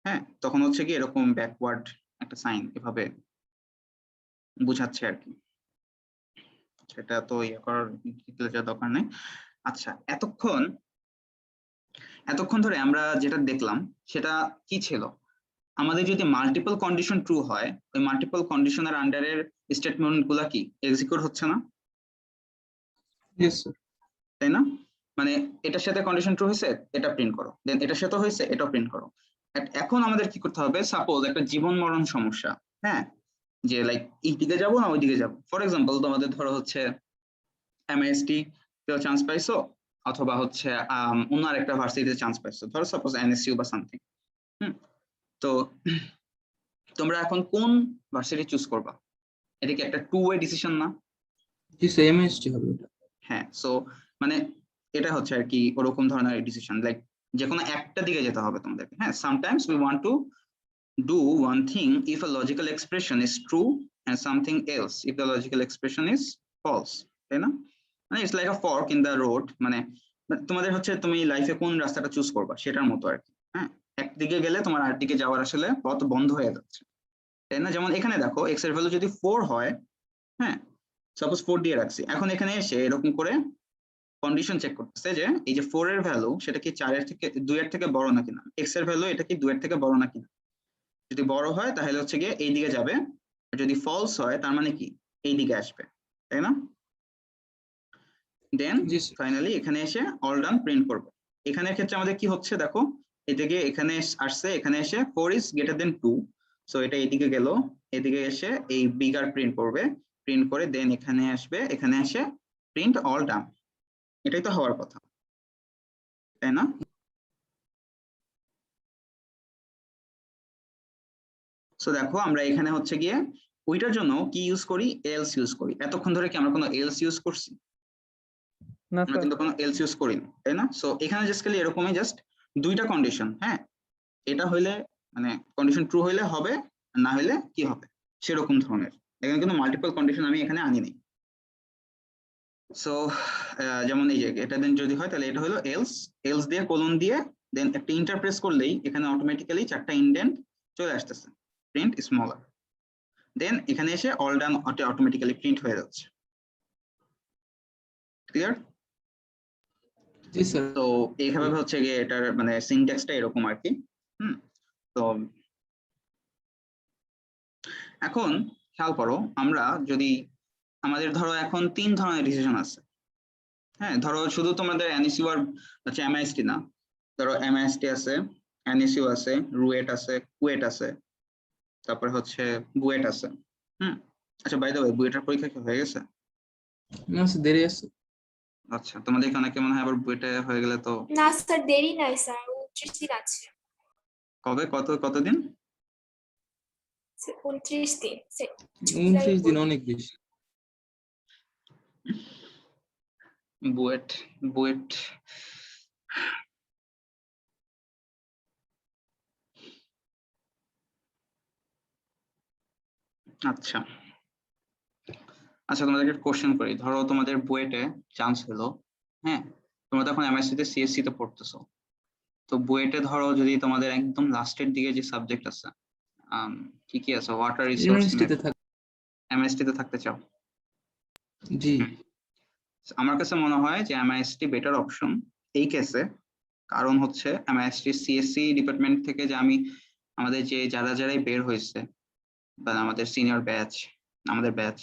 হ্যাঁ, তখন হচ্ছে কি এরকম ব্যাকওয়ার্ড একটা সাইন এভাবে বুঝাচ্ছে আর কি। সেটা তো ইয়ে করার দরকার নেই। আচ্ছা, এতক্ষণ ধরে আমরা যেটা দেখলাম সেটা কি ছিল? আমাদের যদি মাল্টিপল কন্ডিশন ট্রু হয়, ওই মাল্টিপল কন্ডিশনের আন্ডারের স্টেটমেন্ট গুলা কি এক্সিকিউট হচ্ছে না, ইয়েস স্যার। তাই না? মানে এটার সাথে কন্ডিশন ট্রু হয়েছে, এটা প্রিন্ট করো, দেন এটার সাথে হয়েছে, এটাও প্রিন্ট করো। এখন আমাদের কি করতে হবে, সাপোজ একটা জীবন মরণ সমস্যা, হ্যাঁ, যে লাইক এই দিকে যাবো না ওই দিকে যাবো, ফর এক্সাম্পল তোমাদের ধরো হচ্ছে এমএসটি কেউ চান্স পাইছো, অথবা হচ্ছে অন্য আরেকটা ভার্সিটিতে চান্স পাইছো, ধরো সাপোজ এনএসইউ বা সামথিং। তো তোমরা এখন কোন ভার্সিটি চুজ করবা? এটা কি একটা টু ওয়ে ডিসিশন না? জি স্যার, এমএসটি হবে এটা। হ্যাঁ, সো মানে এটা হচ্ছে আর কি ওরকম ধরনের ডিসিশন, লাইক যে কোনো একটা দিকে যেতে হবে তোমাদেরকে। হ্যাঁ, sometimes we want to do one thing if a logical expression is true and something else if the logical expression is false, তাই না? মানে it's like a fork in the road, মানে তোমাদের হচ্ছে তুমি লাইফে কোন রাস্তাটা চুজ করবা সেটার মতো আর কি। হ্যাঁ, একদিকে গেলে তোমার আরেকদিকে যাওয়ার আসলে পথ বন্ধ হয়ে যাচ্ছে, তাই না? যেমন এখানে দেখো x এর ভ্যালু যদি 4 হয়, হ্যাঁ সাপোজ 4 দিয়ে রাখছি, এখন এখানে এসে এরকম করে কন্ডিশন চেক করতেছে যে এই যে 4 এর ভ্যালু সেটা কি 4 এর থেকে 2 এর থেকে বড় নাকি না, x এর ভ্যালু এটা কি 2 এর থেকে বড় নাকি না। যদি বড় হয় তাহলে হচ্ছে গিয়ে এই দিকে যাবে, আর যদি ফলস হয় তার মানে কি এই দিকে আসবে, তাই না? দেন জি স্যার। ফাইনালি এখানে এসে অল ডান প্রিন্ট করব। এখানের ক্ষেত্রে আমাদের কি হচ্ছে দেখো, এদিকে এখানে আসছে, এখানে এসে 4 ইজ গ্রেটার দেন 2, সো এটা এদিকে গেল, এদিকে এসে এই বিগার প্রিন্ট করবে, প্রিন্ট করে দেন এখানে আসবে, এখানে এসে প্রিন্ট অল ডান। এটাই তো হওয়ার কথা, তাই না? সো দেখো আমরা এখানে হচ্ছে গিয়ে ওইটার জন্য কি ইউজ করি, এলস ইউজ করি। এতক্ষণ ধরে কি আমরা কোনো এলস ইউজ করছি? না আমরা স্যার। কিন্তু কোনো এলস ইউজ করিনি, তাই না? সো এখানে জাস্ট খালি এরকমই জাস্ট দুইটা কন্ডিশন। হ্যাঁ, এটা হইলে মানে কন্ডিশন ট্রু হইলে হবে, না হইলে কি হবে সেরকম ধরনের। এখানে কিন্তু মাল্টিপল কন্ডিশন আমি এখানে আনিনি। সো যেমন এই যে এটা দেন যদি হয় তাহলে এটা হলো এলস, এলস দিয়ে কোলন দিয়ে দেন একটা ইন্টার প্রেস করলেই এখানে অটোমেটিক্যালি চারটা ইনডেন্ট চলে আসতেছে, প্রিন্ট স্মলার। দেন এখানে এসে অল ডান অটোমেটিক্যালি প্রিন্ট হয়ে যাচ্ছে। ক্লিয়ার? জি স্যার। তো এইভাবে হচ্ছে গিয়ে এটার মানে সিনট্যাক্সটা এরকম আর কি। তো এখন খেয়াল করো, আমরা যদি আমাদের ধরো এখন 3 ধরনের ডিসিশন আছে। হ্যাঁ, ধরো শুধু তোমাদের এনএসইউ আর হচ্ছে এমআইএসটি না, ধরো এমআইএসটি আছে, এনএসইউ আছে, রুয়েট আছে, কুয়েট আছে, তারপরে হচ্ছে বুয়েট আছে। আচ্ছা, বাই দ্য ওয়ে বুয়েটের পরীক্ষা কি হয়ে গেছে? না স্যার, দেরি আছে। আচ্ছা, তোমাদের অনেকে মনে হয় আবার বুয়েটে হয়ে গেলে তো না স্যার, দেরি নাই স্যার, 29 দিন আছে। কবে, কতদিন? 29 দিন। 29 দিন অনেক বেশি। বুয়েট বুয়েট আচ্ছা আচ্ছা, তোমাদেরকে কোশ্চেন করি। ধরো তোমাদের বুয়েটে চান্স হলো, হ্যাঁ তোমরা তখন এমএসসি তে সিএসসি তে পড়তেছো, তো বুয়েটে ধরো যদি তোমাদের একদম লাস্টের দিকে যে সাবজেক্ট আছে, কি কি আছে, ওয়াটার রিসোর্স, ইউনিভার্সিটিতে থাক। এমএসটি তে থাকতে চাও? জি। আমার কাছে মনে হয় যে এমআইএসটি বেটার অপশন এই কেসে। কারণ হচ্ছে এমআইএসটি সিএসসি ডিপার্টমেন্ট থেকে যে আমাদের যে যারাই বের হয়েছে বা আমাদের সিনিয়র ব্যাচ, আমাদের ব্যাচ,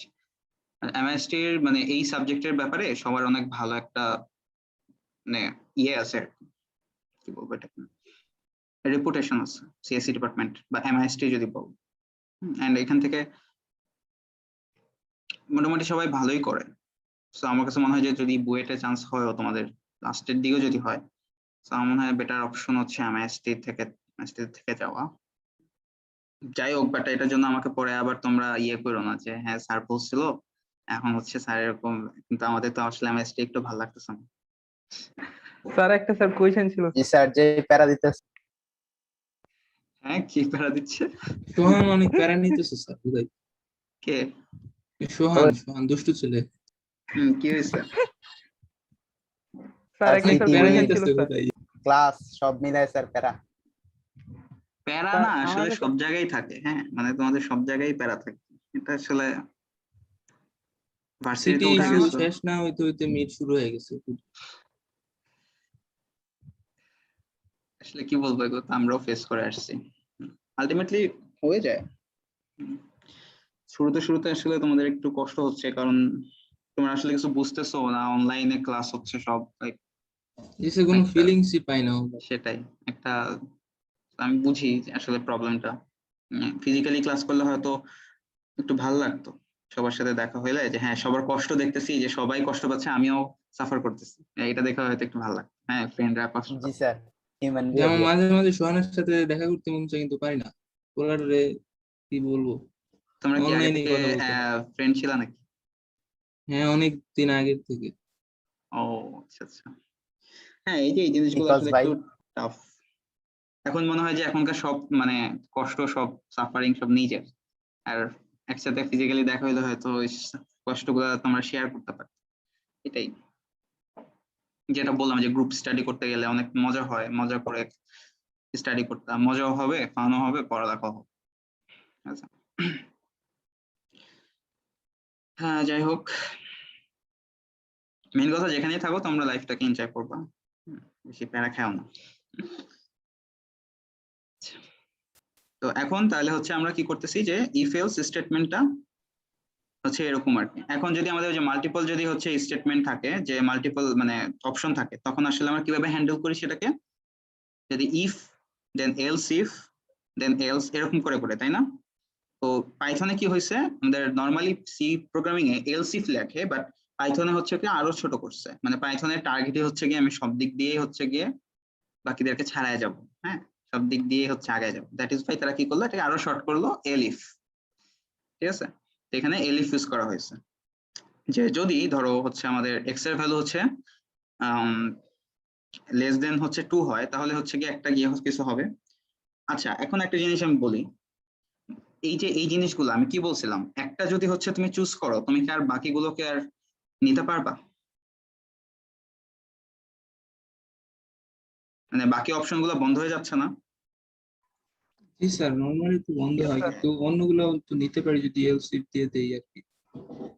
এমআইএসটির মানে এই সাবজেক্টের ব্যাপারে সবার অনেক ভালো একটা মানে ইয়ে আছে, কি বলবো এটা, রেপুটেশন আছে সিএসসি ডিপার্টমেন্ট বা এমআইএসটি যদি বল। এন্ড এখান থেকে মোটামুটি সবাই ভালোই করে। সো আমার কাছে মনে হয় যে যদি বুয়েটে চান্স হয় তোমাদের লাস্টের দিকেও যদি হয়, তো আমার মনে হয় বেটার অপশন হচ্ছে এমআইএসটি থেকে যাওয়া। যাই হোক, বাট এটার জন্য আমাকে পরে আবার তোমরা ইয়ে করো না যে হ্যাঁ স্যার বলছিল এখন হচ্ছে স্যার এরকম, কিন্তু আমাদের তো আসলে এমআইএসটি একটু ভালো লাগতেছে না। স্যার একটা স্যার কোয়েশ্চেন ছিল। জি স্যার, যে প্যারা দিতেছে। হ্যাঁ, কি প্যারা দিচ্ছে? সোহান অনেক প্যারা নিতেছে স্যার, বুঝাই। কে? সোহান দুষ্টু ছেলে। কি হয়েছে? স্যার একটা স্যার প্যারা কোয়েশ্চেন ছিল নিতেছে স্যার। বুঝাই। ক্লাস সব মিলায় স্যার প্যারা। প্যারা স্যার, না, আমার আসলে কাছে- সব জায়গায় থাকে। হ্যাঁ, মানে তোমাদের সব জায়গায় প্যারা থাকে, এটা আসলে ভার্সিটিতে সিটি উঠে ইস্যু গেছো। শেষ না হইতে হইতে মিট শুরু হয়ে গেছে। আসলে কি বলবো, এগুলো তো আমরাও ফেস করে আসছি, আলটিমেটলি হয়ে যায়। শুরুতে আসলে তোমাদের একটু কষ্ট হচ্ছে, কারণ তোমরা আসলে কিছু বুঝতেছো না, অনলাইনে ক্লাস হচ্ছে সব, like এসে কোনো একটা- ফিলিংসই পাই না আমরা। সেটাই একটা, আমি বুঝি যে আসলে প্রবলেমটা। ফিজিক্যালি ক্লাস করলে হয়তো একটু ভালো লাগতো, সবার সাথে দেখা হইলে যে হ্যাঁ সবার কষ্ট দেখতেছি, যে সবাই কষ্ট পাচ্ছে, আমিও সাফার করতেছি, এটা দেখে হয়তো একটু ভালো লাগতো। হ্যাঁ, ফ্রেন্ডরা কষ্ট জি পাচ্ছে। স্যার, হিউম্যান যেমন বিহেভিয়ার। মাঝে মাঝে সোহানের সাথে দেখা করতে মন চায় কিন্তু পারি না। ওরা কি বলবো, তোমরা কি আগে অনলাইনে থেকে কথা বলতে হয়। ফ্রেন্ড ছিল নাকি? হ্যাঁ, অনেক দিন আগের থেকে। ও আচ্ছা আচ্ছা। হ্যাঁ, এই যে এই জিনিসগুলো নিকোজ আসলে ভাই একটু টাফ। এখন মনে হয় যে এখনকার সব মানে কষ্ট, সব সাফারিং সব নিজের। আর একসাথে ফিজিক্যালি দেখা হইলে হয়তো ওই কষ্টগুলো তোমরা শেয়ার করতে পারো। এটাই যেটা বললাম যে গ্রুপ স্টাডি করতে গেলে অনেক মজা হয়, মজা করে স্টাডি করতাম, মজাও হবে, ফানও হবে, পড়ালেখাও হবে। আচ্ছা, হ্যাঁ যাই হোক, মেইন কথা যেখানেই থাকো তোমরা লাইফটাকে এনজয় করবা, বেশি প্যারা খাও না। তো এখন তাহলে হচ্ছে আমরা কি করতেছি যে ইফ এলস স্টেটমেন্টটা হচ্ছে এরকম আর কি। এখন যদি আমাদের যে মাল্টিপল যদি হচ্ছে স্টেটমেন্ট থাকে, যে মাল্টিপল মানে অপশন থাকে, তখন আসলে আমরা কিভাবে হ্যান্ডেল করি সেটাকে, যদি if then else, if then else এরকম করে করে, তাই না? তো পাইথনে কি হয়েছে, আমাদের নরমালি সি প্রোগ্রামিং এ এলস ইফ লেখে, বাট পাইথনে হচ্ছে কি আরো ছোট করছে, মানে পাইথনের টার্গেটই হচ্ছে গিয়ে আমি সব দিক দিয়ে হচ্ছে গিয়ে বাকিদেরকে ছাড়াই যাব, হ্যাঁ সব দিক দিয়ে হচ্ছে আগায় যাব। দ্যাট ইজ ভাই তারা কি করলো, এটাকে আরো শর্ট করলো এলিফ, ঠিক আছে? তো এখানে এলিফ ইউজ করা হয়েছে, যে যদি ধরো হচ্ছে আমাদের এক্স এর ভ্যালু হচ্ছে লেস দেন হচ্ছে 2 হয়, তাহলে হচ্ছে কি একটা গিয়ে কিছু হবে। আচ্ছা, এখন একটা জিনিস আমি বলি, এই যে এই জিনিসগুলো আমি কি বলছিলাম, একটা যদি হচ্ছে তুমি চুজ করো, তুমি কি আর বাকিগুলোকে আর নিতে পারবা? মানে বাকি অপশন গুলো বন্ধ হয়ে যাচ্ছে না? জি স্যার, নর্মালি তো বন্ধ হয়, কিন্তু অন্যগুলো তো নিতে পারি যদি এলস ইফ দিয়ে দেই আর কি।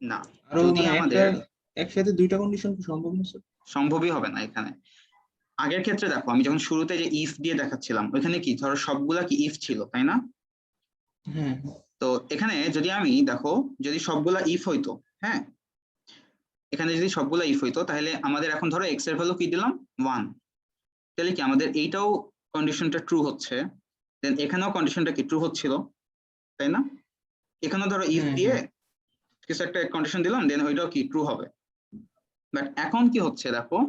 না, আরো যদি মানে একটা আমাদের একসাথে দুইটা কন্ডিশন কি সম্ভব না স্যার? সম্ভবই হবে না এখানে। আগের ক্ষেত্রে দেখো, আমি যখন শুরুতে যে ইফ দিয়ে দেখাচ্ছিলাম, ওইখানে কি ধরো সবগুলা কি ইফ ছিল, তাই না? হ্যাঁ তো এখানে যদি আমি দেখো, যদি সবগুলা ইফ হইতো, হ্যাঁ এখানে যদি সবগুলা ইফ হইতো, তাহলে আমাদের এখন ধরো এক্স এর ভ্যালু কি দিলাম 1, তাহলে কি আমাদের এইটাও কন্ডিশনটা ট্রু হচ্ছে, দেন এখানেও কন্ডিশনটা কি ট্রু হচ্ছিল, তাই না? এখানেও ধরো ইফ হ্যাঁ দিয়ে হ্যাঁ কিছু একটা কন্ডিশন দিলাম, দেন ওইটাও কি ট্রু হবে। বাট এখন কি হচ্ছে দেখো,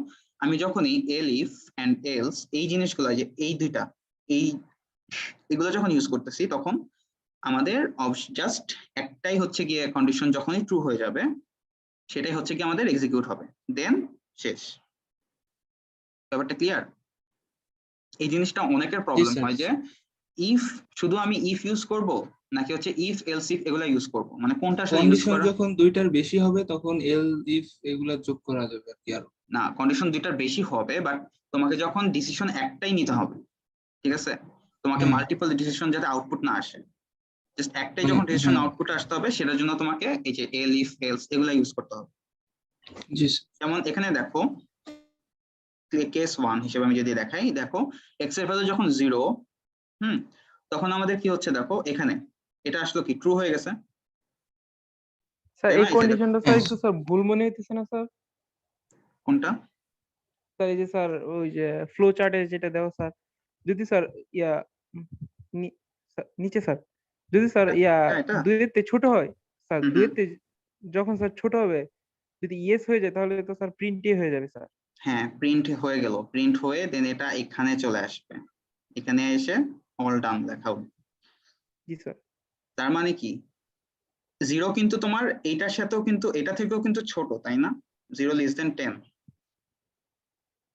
আমি যখনই এলিফ এন্ড এলস এই জিনিসগুলো, যে এই দুইটা এই এগুলো যখন ইউজ করতেছি, তখন আমাদের জাস্ট একটাই হচ্ছে গিয়ে কন্ডিশন যখনই ট্রু হয়ে যাবে, সেটাই হচ্ছে কি আমাদের এক্সিকিউট হবে, দেন শেষ। ব্যাপারটা ক্লিয়ার? এই জিনিসটা অনেকের জি প্রবলেম স্যার। হয় যে ইফ শুধু আমি ইফ ইউজ করব, নাকি হচ্ছে ইফ এলস ইফ এগুলা ইউজ করব, মানে কোনটা আসলে ইউজ কন্ডিশন করা। যখন দুইটার বেশি হবে তখন এল ইফ এগুলা যোগ করা যাবে আর কি আরো। না, কন্ডিশন দুইটার বেশি হবে, বাট তোমাকে যখন ডিসিশন একটাই নিতে হবে, ঠিক আছে? তোমাকে হ্যাঁ মাল্টিপল ডিসিশন যাতে আউটপুট না আসে, জাস্ট একটাই হ্যাঁ যখন ডিসিশন হ্যাঁ, আউটপুট আসতে হবে, সেটার জন্য তোমাকে এই যে এল ইফ এলস এগুলা ইউজ করতে হবে। জি স্যার। যেমন এখানে দেখো, কেস 1 হিসেবে আমি যদি দেখাই, দেখো এক্স এর ভ্যালু যখন 0, তখন আমাদের কি হচ্ছে দেখো, এখানে এটা আসলে কি ট্রু হয়ে গেছে, স্যার তাই এই না? এই যে দেখো, কন্ডিশনটা স্যার হ্যাঁ একটু স্যার ভুল মনে হইতেছে না স্যার? কোনটা? স্যার এই যে স্যার ওই যে ফ্লো চার্টে যেটা দেওয়া স্যার, যদি স্যার ইয়া উম, নিচে স্যার, যদি স্যার ইয়া এটা 2 এর থেকে ছোট হয়, স্যার হুম 2 হুম এর থেকে যখন স্যার ছোট হবে, যদি ইয়েস হয়ে যায় তাহলে তো স্যার প্রিন্টই হয়ে যাবে স্যার। হ্যাঁ, প্রিন্ট হয়ে গেল, প্রিন্ট হয়ে দেন এটা এখানে চলে আসবে, এখানে এসে অল ডান লেখা উঠবে। জি স্যার। তার মানে কি 0 কিন্তু তোমার এইটার সাথেও কিন্তু এটা থেকেও কিন্তু ছোট, তাই না? 0 লেস দেন 10, জি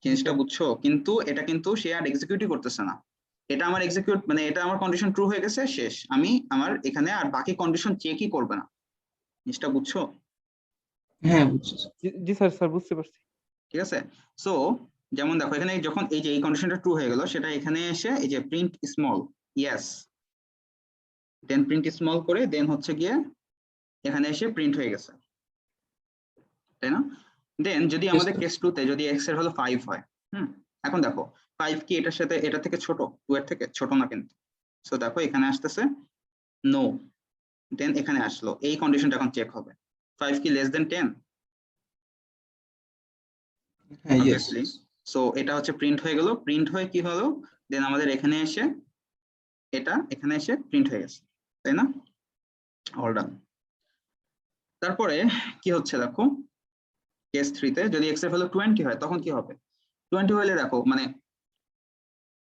জিনিসটা স্যার। বুঝছো? কিন্তু এটা কিন্তু সে আর এক্সিকিউটই করতেছে না, এটা আমার এক্সিকিউট মানে এটা আমার কন্ডিশন ট্রু হয়ে গেছে, শেষ, আমি আমার এখানে আর বাকি কন্ডিশন চেকই করবে না, জিনিসটা বুঝছো? হ্যাঁ বুঝছি স্যার। জি স্যার, স্যার বুঝতে পারছি। ঠিক আছে? সো যেমন দেখো, এখানে যখন এই যে এই কন্ডিশনটা ট্রু হয়ে গেল, সেটা এখানে এসে এই যে print small yes, then print small করে দেন হচ্ছে গিয়ে এখানে এসে প্রিন্ট হয়ে গেছে, তাই না? দেন যদি Yes, আমাদের sir. কেস 2 তে যদি এক্স এর ভ্যালু 5 হয়, এখন দেখো 5 কি এটার সাথে এটা থেকে ছোট, 2 এর থেকে ছোট না কিন্তু। সো দেখো এখানে আসতেছে নো, দেন এখানে আসলো, এই কন্ডিশনটা এখন চেক হবে, 5 কি লেস দেন 10? হ্যাঁ ইয়েস। অবভিয়াসলি। সো এটা হচ্ছে প্রিন্ট হয়ে গেল, প্রিন্ট হয়ে কি হলো, দেন আমাদের এখানে এসে এটা এখানে এসে প্রিন্ট হয়ে গেছে, তাই না? All done. তারপরে কি হচ্ছে দেখো, কেস 3 তে যদি এক্স এর ভ্যালু 20 হয়, তখন কি হবে? 20 হলে দেখো মানে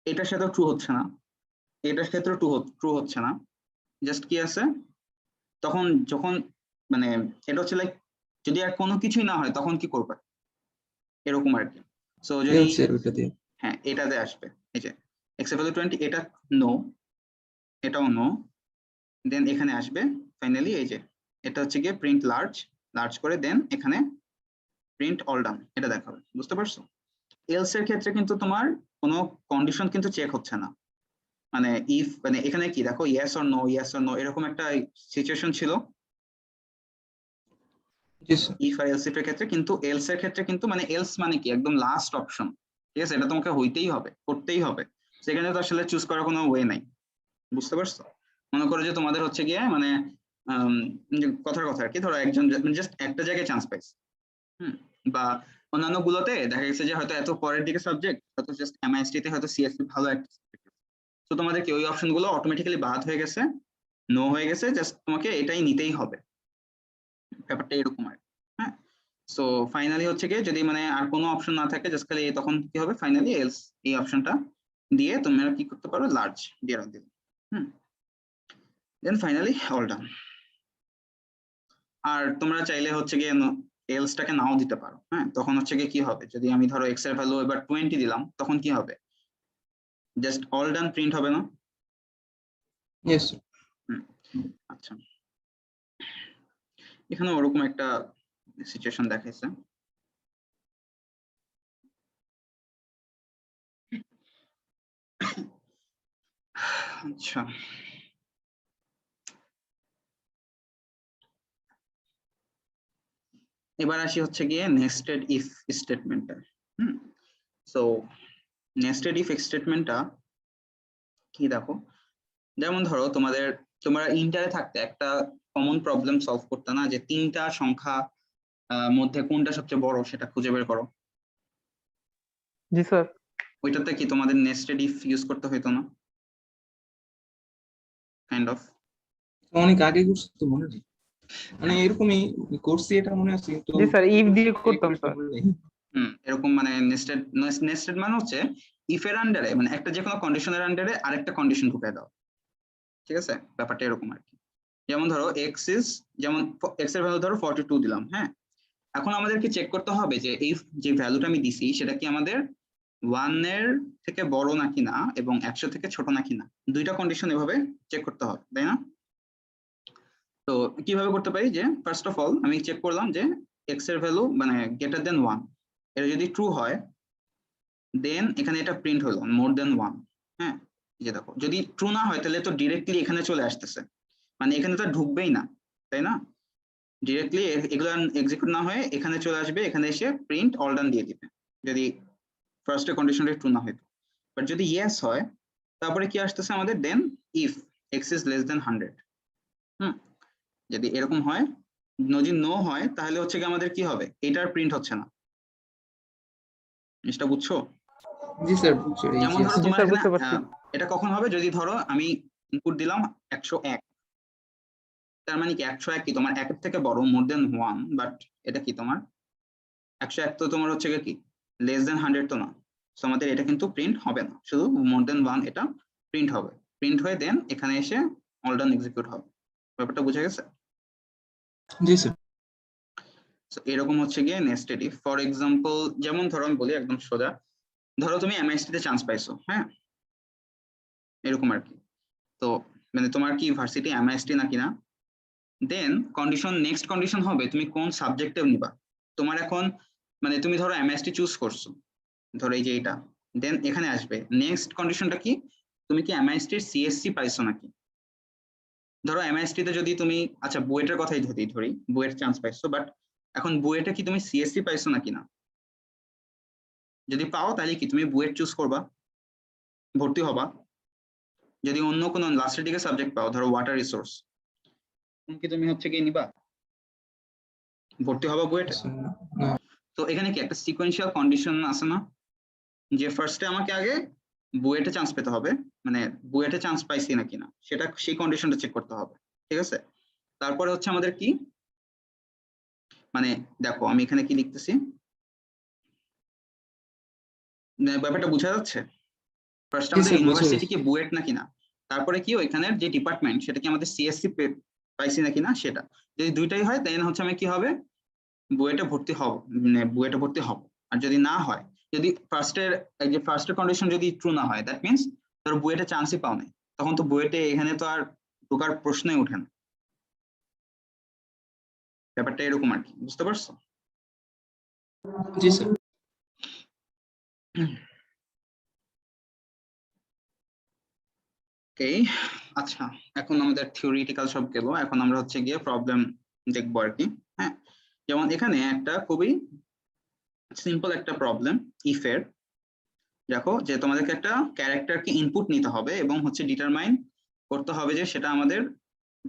এটার সাথে ট্রু হচ্ছে না, এটার ক্ষেত্রে ট্রু হচ্ছে না, জাস্ট কি আছে তখন যখন মানে এটা হচ্ছে লাইক যদি আর কোনো কিছুই না হয় তখন কি করবে এরকম আর কি। সো যদি এলস এর ওইটা দিয়ে হ্যাঁ এটাতে আসবে এই যে x এর ভ্যালু 20 এটা নো, এটাও নো, দেন এখানে আসবে ফাইনালি এই যে এটা হচ্ছে গিয়ে প্রিন্ট লার্জ করে দেন এখানে প্রিন্ট অল ডান এটা দেখাবে, বুঝতে পারছো? এলস এর ক্ষেত্রে কিন্তু তোমার কোনো কন্ডিশন কিন্তু চেক হচ্ছে না, মানে ইফ মানে এখানে কি দেখো ইয়েস অর নো এরকম একটা সিচুয়েশন ছিল জি স্যার ইফ আর এলস এর ক্ষেত্রে, কিন্তু এলস এর ক্ষেত্রে কিন্তু মানে এলস মানে কি একদম লাস্ট অপশন, ঠিক আছে? এটা তোমাকে হইতেই হবে, করতেই হবে, সেখানে তো আসলে চুজ করার কোনো ওয়ে নাই, বুঝতে পারছো? মনে করো যে তোমাদের হচ্ছে গিয়ে মানে কথার কথা আর কি, ধরো একজন জাস্ট একটা জায়গায় চান্স পাইছে, বা অন্যান্য গুলোতে দেখা গেছে যে হয়তো এত পরের দিকে সাবজেক্ট, হয়তো জাস্ট এমআইএসটি তে হয়তো সিএসসি ভালো একটা সাবজেক্ট, তো তোমাদের কি ওই অপশন গুলো অটোমেটিক্যালি বাদ হয়ে গেছে, নো হয়ে গেছে, জাস্ট তোমাকে এটাই নিতেই হবে, ব্যাপারটা এরকম আর কি। হ্যাঁ, সো ফাইনালি হচ্ছে গিয়ে যদি মানে আর কোনো অপশন না থাকে জাস্ট খালি তখন কি হবে ফাইনালি এলস এই অপশনটা দিয়ে তোমরা কি করতে পারো লার্জ দিয়ে রাখ দিবে, দেন ফাইনালি অল ডান। আর তোমরা চাইলে হচ্ছে গিয়ে এলসটাকে নাও দিতে পারো, হ্যাঁ তখন হচ্ছে গিয়ে কি হবে যদি আমি ধরো এক্স এর ভ্যালু এবার 20 দিলাম তখন কি হবে, জাস্ট অল ডান প্রিন্ট হবে না? ইয়েস স্যার আচ্ছা, এখানে ওরকম একটা সিচুয়েশন দেখাইছে। আচ্ছা, এবার আসি হচ্ছে গিয়ে নেস্টেড ইফ স্টেটমেন্টটা। সো নেস্টেড ইফ স্টেটমেন্টটা কি দেখো, যেমন ধরো তোমরা ইন্টারে থাকতে একটা কমন প্রবলেম সলভ করতে না, যে তিনটা সংখ্যা মধ্যে কোনটা সবচেয়ে বড় সেটা খুঁজে বের করো, জি স্যার। ওইটাতে কি তোমাদের নেস্টেড ইফ ইউজ করতে হইতো না কাইন্ড অফ? অনেক আগে করছি তো মনে নেই, মানে এরকমই করছি এটা মনে আছে কিন্তু জি স্যার, ইফ দিয়ে করতাম স্যার। মনে নেই। এরকম মানে নেস্টেড মানে হচ্ছে ইফ এর আন্ডারে মানে একটা যে কোনো কন্ডিশনের আন্ডারে আরেকটা কন্ডিশন ঢুকাই দাও, ঠিক আছে? ব্যাপারটা এরকম আর কি। যেমন ধরো যেমন এক্স এর ভ্যালু ধরো 42 দিলাম, হ্যাঁ এখন আমাদেরকে চেক করতে হবে যে এই যে ভ্যালুটা আমি দিছি সেটা কি আমাদের 1 এর থেকে বড় নাকি না এবং 100 থেকে ছোট নাকি না, দুইটা কন্ডিশন এভাবে চেক করতে হবে, তাই না? তো কিভাবে করতে পারি, যে ফার্স্ট অফ অল আমি চেক করলাম যে এক্স এর ভ্যালু মানে গ্রেটার দেন 1, এটা যদি ট্রু হয় দেন এখানে এটা প্রিন্ট হলো মোর দেন 1। হ্যাঁ, এই যে দেখো যদি ট্রু না হয় তাহলে তো ডিরেক্টলি এখানে চলে আসতেছে, মানে এখানে তো ঢুকবেই না, তাই না? ডিরেক্টলি এগুলো এক্সিকিউট না হয়ে এখানে চলে আসবে, এখানে এসে প্রিন্ট অল ডান দিয়ে দিবে যদি ফার্স্ট কন্ডিশনটা ট্রু না হইতো। বাট যদি ইয়েস হয় তারপরে কি আসতেছে আমাদের, then if X is less than 100। যদি এরকম হয়, যদি নো হয় তাহলে হচ্ছে কি আমাদের কি হবে, এটার প্রিন্ট হচ্ছে না, জিনিসটা বুঝছো? জি স্যার বুঝছি যেমন ধরো জি তোমার স্যার, এখানে বুঝতে পারছি। এটা কখন হবে, যদি ধরো আমি ইনপুট দিলাম 101, তার মানে কি 101 কি তোমার 1 থেকে বড় মোর দেন 1, বাট এটা কি তোমার 101 তো তোমার হচ্ছে কি লেস দেন 100 তো না, সো আমাদের এটা কিন্তু প্রিন্ট হবে না, শুধু মোর দেন 1 এটা প্রিন্ট হবে, প্রিন্ট হয়ে দেন এখানে এসে অল ডান এক্সিকিউট হবে। ব্যাপারটা বুঝা গেছে? জি স্যার সো এরকম হচ্ছে গিয়ে নেস্টেড ইফ। ফর এক্সাম্পল যেমন ধরো আমি বলি একদম সোজা, ধরো তুমি এমআইএসটি তে চান্স পাইছো, হ্যাঁ এরকম আর কি, তো মানে তোমার কি ভার্সিটি এমআইএসটি নাকি না, দেন নেক্সট কন্ডিশন হবে তুমি কোন সাবজেক্টে নিবা। তোমার এখন মানে তুমি ধরো এমএসটি চুজ করছো, ধরো এই যে এটা, দেন এখানে আসবে নেক্সট কন্ডিশনটা কি, তুমি কি এমআইএসটির সিএসসি পাইছো নাকি। ধরো এমআইএসটি তে যদি তুমি আচ্ছা বুয়েটের কথাই ধরি বুয়েট চান্স পাইছো, বাট এখন বুয়েটে কি তুমি সিএসসি পাইছো নাকি না, যদি পাও তাহলে কি তুমি বুয়েট চুজ করবা, ভর্তি হবা। যদি অন্য কোনো লাস্টের দিকে সাবজেক্ট পাও, ধরো ওয়াটার রিসোর্স, কি তুমি হচ্ছে কি নিবা, ভর্তি হবা বুয়েটে? না তো এখানে কি একটা সিকোয়েন্সিয়াল কন্ডিশন আছে না, যে ফার্স্টে আমাকে আগে বুয়েটে চান্স পেতে হবে, মানে বুয়েটে চান্স পাইছি নাকি না সেটা সেই কন্ডিশনটা চেক করতে হবে, ঠিক আছে? তারপরে হচ্ছে আমাদের কি মানে দেখো আমি এখানে কি লিখতেছি, ব্যাপারটা বোঝা যাচ্ছে? ফার্স্ট জি আমাদের স্যার বুঝে ইউনিভার্সিটি গেছি কি বুয়েট নাকি না, তারপরে কি ওইখানের যে ডিপার্টমেন্ট সেটা কি আমাদের সিএসসি পাইছি নাকি না সেটা, যদি দুইটাই হয় দেন হচ্ছে আমি কি হবে বুয়েটে ভর্তি হব, মানে বুয়েটে ভর্তি হব। আর যদি না হয়, যদি ফার্স্টের কন্ডিশন যদি ট্রু না হয়, দ্যাট মিনস তোর বুয়েটে চান্সই পাও নাই, তখন তো বুয়েটে এখানে তো আর ঢোকার প্রশ্নই ওঠে না। ব্যাপারটা এরকম আর কি, বুঝতে পারছো? জি স্যার। ওকে, আচ্ছা এখন আমাদের থিওরিটিক্যাল সব গেল, এখন আমরা হচ্ছে গিয়ে প্রবলেম দেখবো আর কি। হ্যাঁ, যেমন এখানে একটা খুবই সিম্পল একটা প্রবলেম ইফ এর। দেখো যে তোমাদেরকে একটা ক্যারেক্টারকে ইনপুট নিতে হবে এবং হচ্ছে ডিটারমাইন করতে হবে যে সেটা আমাদের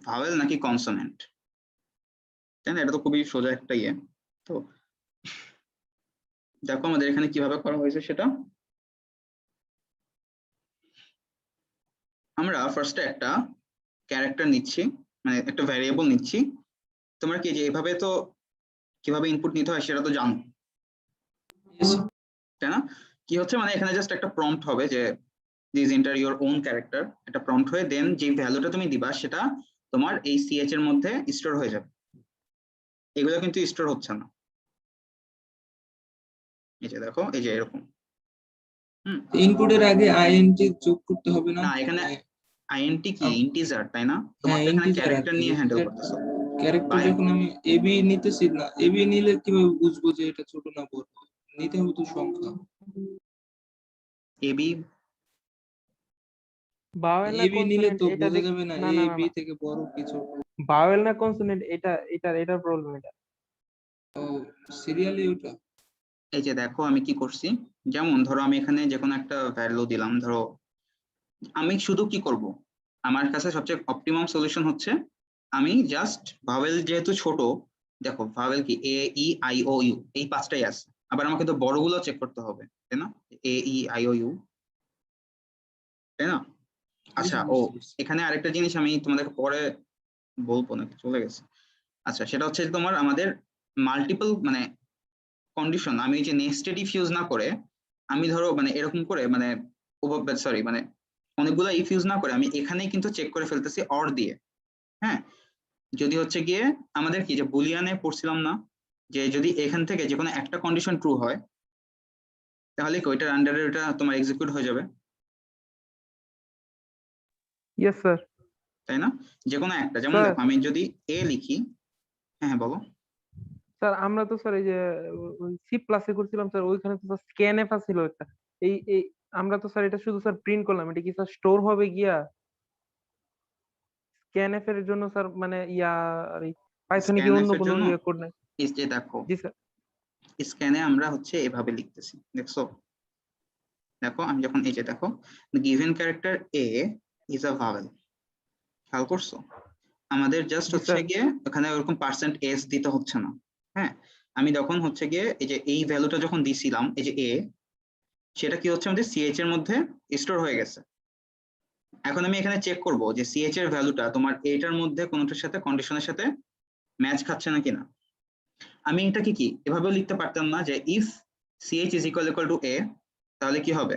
ভাওয়েল নাকি কনসোনেন্ট, তাই না? এটা তো খুবই সোজা একটা ইয়ে। তো দেখো আমাদের এখানে কিভাবে করা হয়েছে সেটা। আমরা ফার্স্টে একটা ক্যারেক্টার নিচ্ছি, মানে একটা ভ্যারিয়েবল নিচ্ছি। তোমরা কি যে এভাবে তো কিভাবে ইনপুট নিতে হয় সেটা তো জানো, তাই না? কি হচ্ছে মানে এখানে জাস্ট একটা প্রম্পট হবে যে please enter your own character, এটা প্রম্পট হয়ে দেন যে ভ্যালুটা তুমি দিবা সেটা তোমার এই সিএচ এর মধ্যে স্টোর হয়ে যাবে। এগুলো কিন্তু স্টোর হচ্ছে না, এই যে দেখো এই যে এরকম। ইনপুটের আগে আইএনটি যোগ করতে হবে না? না এখানে আইএনটি কি ইন্টিজার, তাই না? তোমার হ্যাঁ, তো এখানে ইন্টিজার আর ক্যারেক্টার কি। নিয়ে হ্যান্ডেল করতেছো। ক্যারেক্টার যখন আমি এবি নিতেছি না, এবি নিলে কিভাবে বুঝবো যে এটা ছোট না বড়? নিতে হবে তো সংখ্যা। এবি বাওয়েল না এবি নিলে কনসোনেন্ট তো এটা বোঝা যাবে না না এ না না বি না। থেকে বড় কি ছোট। বাওয়েল না কনসোনেন্ট এটার প্রবলেম এটা। ও সিরিয়ালি ওটা। এই যে দেখো আমি কি করছি, যেমন ধরো আমি এখানে যে কোনো একটা ভ্যালু দিলাম, ধরো আমি শুধু কি করব, আমার কাছে সবচেয়ে অপটিমাম সলিউশন হচ্ছে আমি জাস্ট ভাওয়েল যেহেতু ছোট, দেখো ভাওয়েল কি এ ই আই ও ইউ এই পাঁচটাই আছে, আবার আমাকে তো বড়গুলো চেক করতে হবে, তাই না? এ ই আই ও ইউ, তাই না? আচ্ছা ও এখানে আরেকটা জিনিস আমি তোমাদেরকে পরে বলবো, নাকি চলে গেছে? আচ্ছা সেটা হচ্ছে যে তোমার আমাদের মাল্টিপল মানে কন্ডিশন, আমি যে নেস্টেড ইফ ইউজ না করে আমি ধরো মানে এরকম করে মানে সরি মানে অনেকগুলো ইফ ইউজ না করে আমি এখানেই কিন্তু চেক করে ফেলতেছি অর দিয়ে। হ্যাঁ, যদি হচ্ছে গিয়ে আমাদের কি যে বুলিয়ানে পড়ছিলাম না, যে যদি এখান থেকে যে কোনো একটা কন্ডিশন ট্রু হয় তাহলে কি ওইটার আন্ডারে ওটা তোমার এক্সিকিউট হয়ে যাবে, ইয়েস স্যার। তাই না? যে কোনো একটা, যেমন স্যার দেখো আমি যদি এ লিখি, হ্যাঁ হ্যাঁ বলো। স্যার আমরা তো স্যার এই যে সি প্লাসে করছিলাম স্যার, ওইখানে তো স্যার স্ক্যানএফ ছিল একটা। এই আমরা তো স্যার এটা শুধু স্যার প্রিন্ট করলাম, এটা কি স্যার স্টোর হবে গিয়া? স্ক্যানএফ এর জন্য স্যার মানে ইয়া আর পাইথনে কি স্ক্যানএফ অন্য এর কোনো জন্য ইয়ে কোড নাই? এই যে দেখো জি স্যার। স্ক্যানে আমরা হচ্ছে এভাবে লিখতেছি, দেখছো? দেখো আমি যখন এই যে দেখো given character a is a vowel, খেয়াল করছো? আমাদের জাস্ট জি হচ্ছে স্যার। গিয়ে ওখানে ওরকম পার্সেন্ট এস দিতে হচ্ছে না। হ্যাঁ, আমি তখন হচ্ছে গিয়ে এই যে এই ভ্যালুটা যখন দিছিলাম এই যে এ, সেটা কি হচ্ছে আমাদের সিএইচ এর মধ্যে স্টোর হয়ে গেছে। এখন আমি এখানে চেক করব যে সিএইচ এর ভ্যালুটা তোমার এইটার মধ্যে কোনোটার সাথে কন্ডিশনের সাথে ম্যাচ খাচ্ছে না কিনা। আমি এটাকে কি এভাবেও লিখতে পারতাম না যে if CH is equal to A, তাহলে কি হবে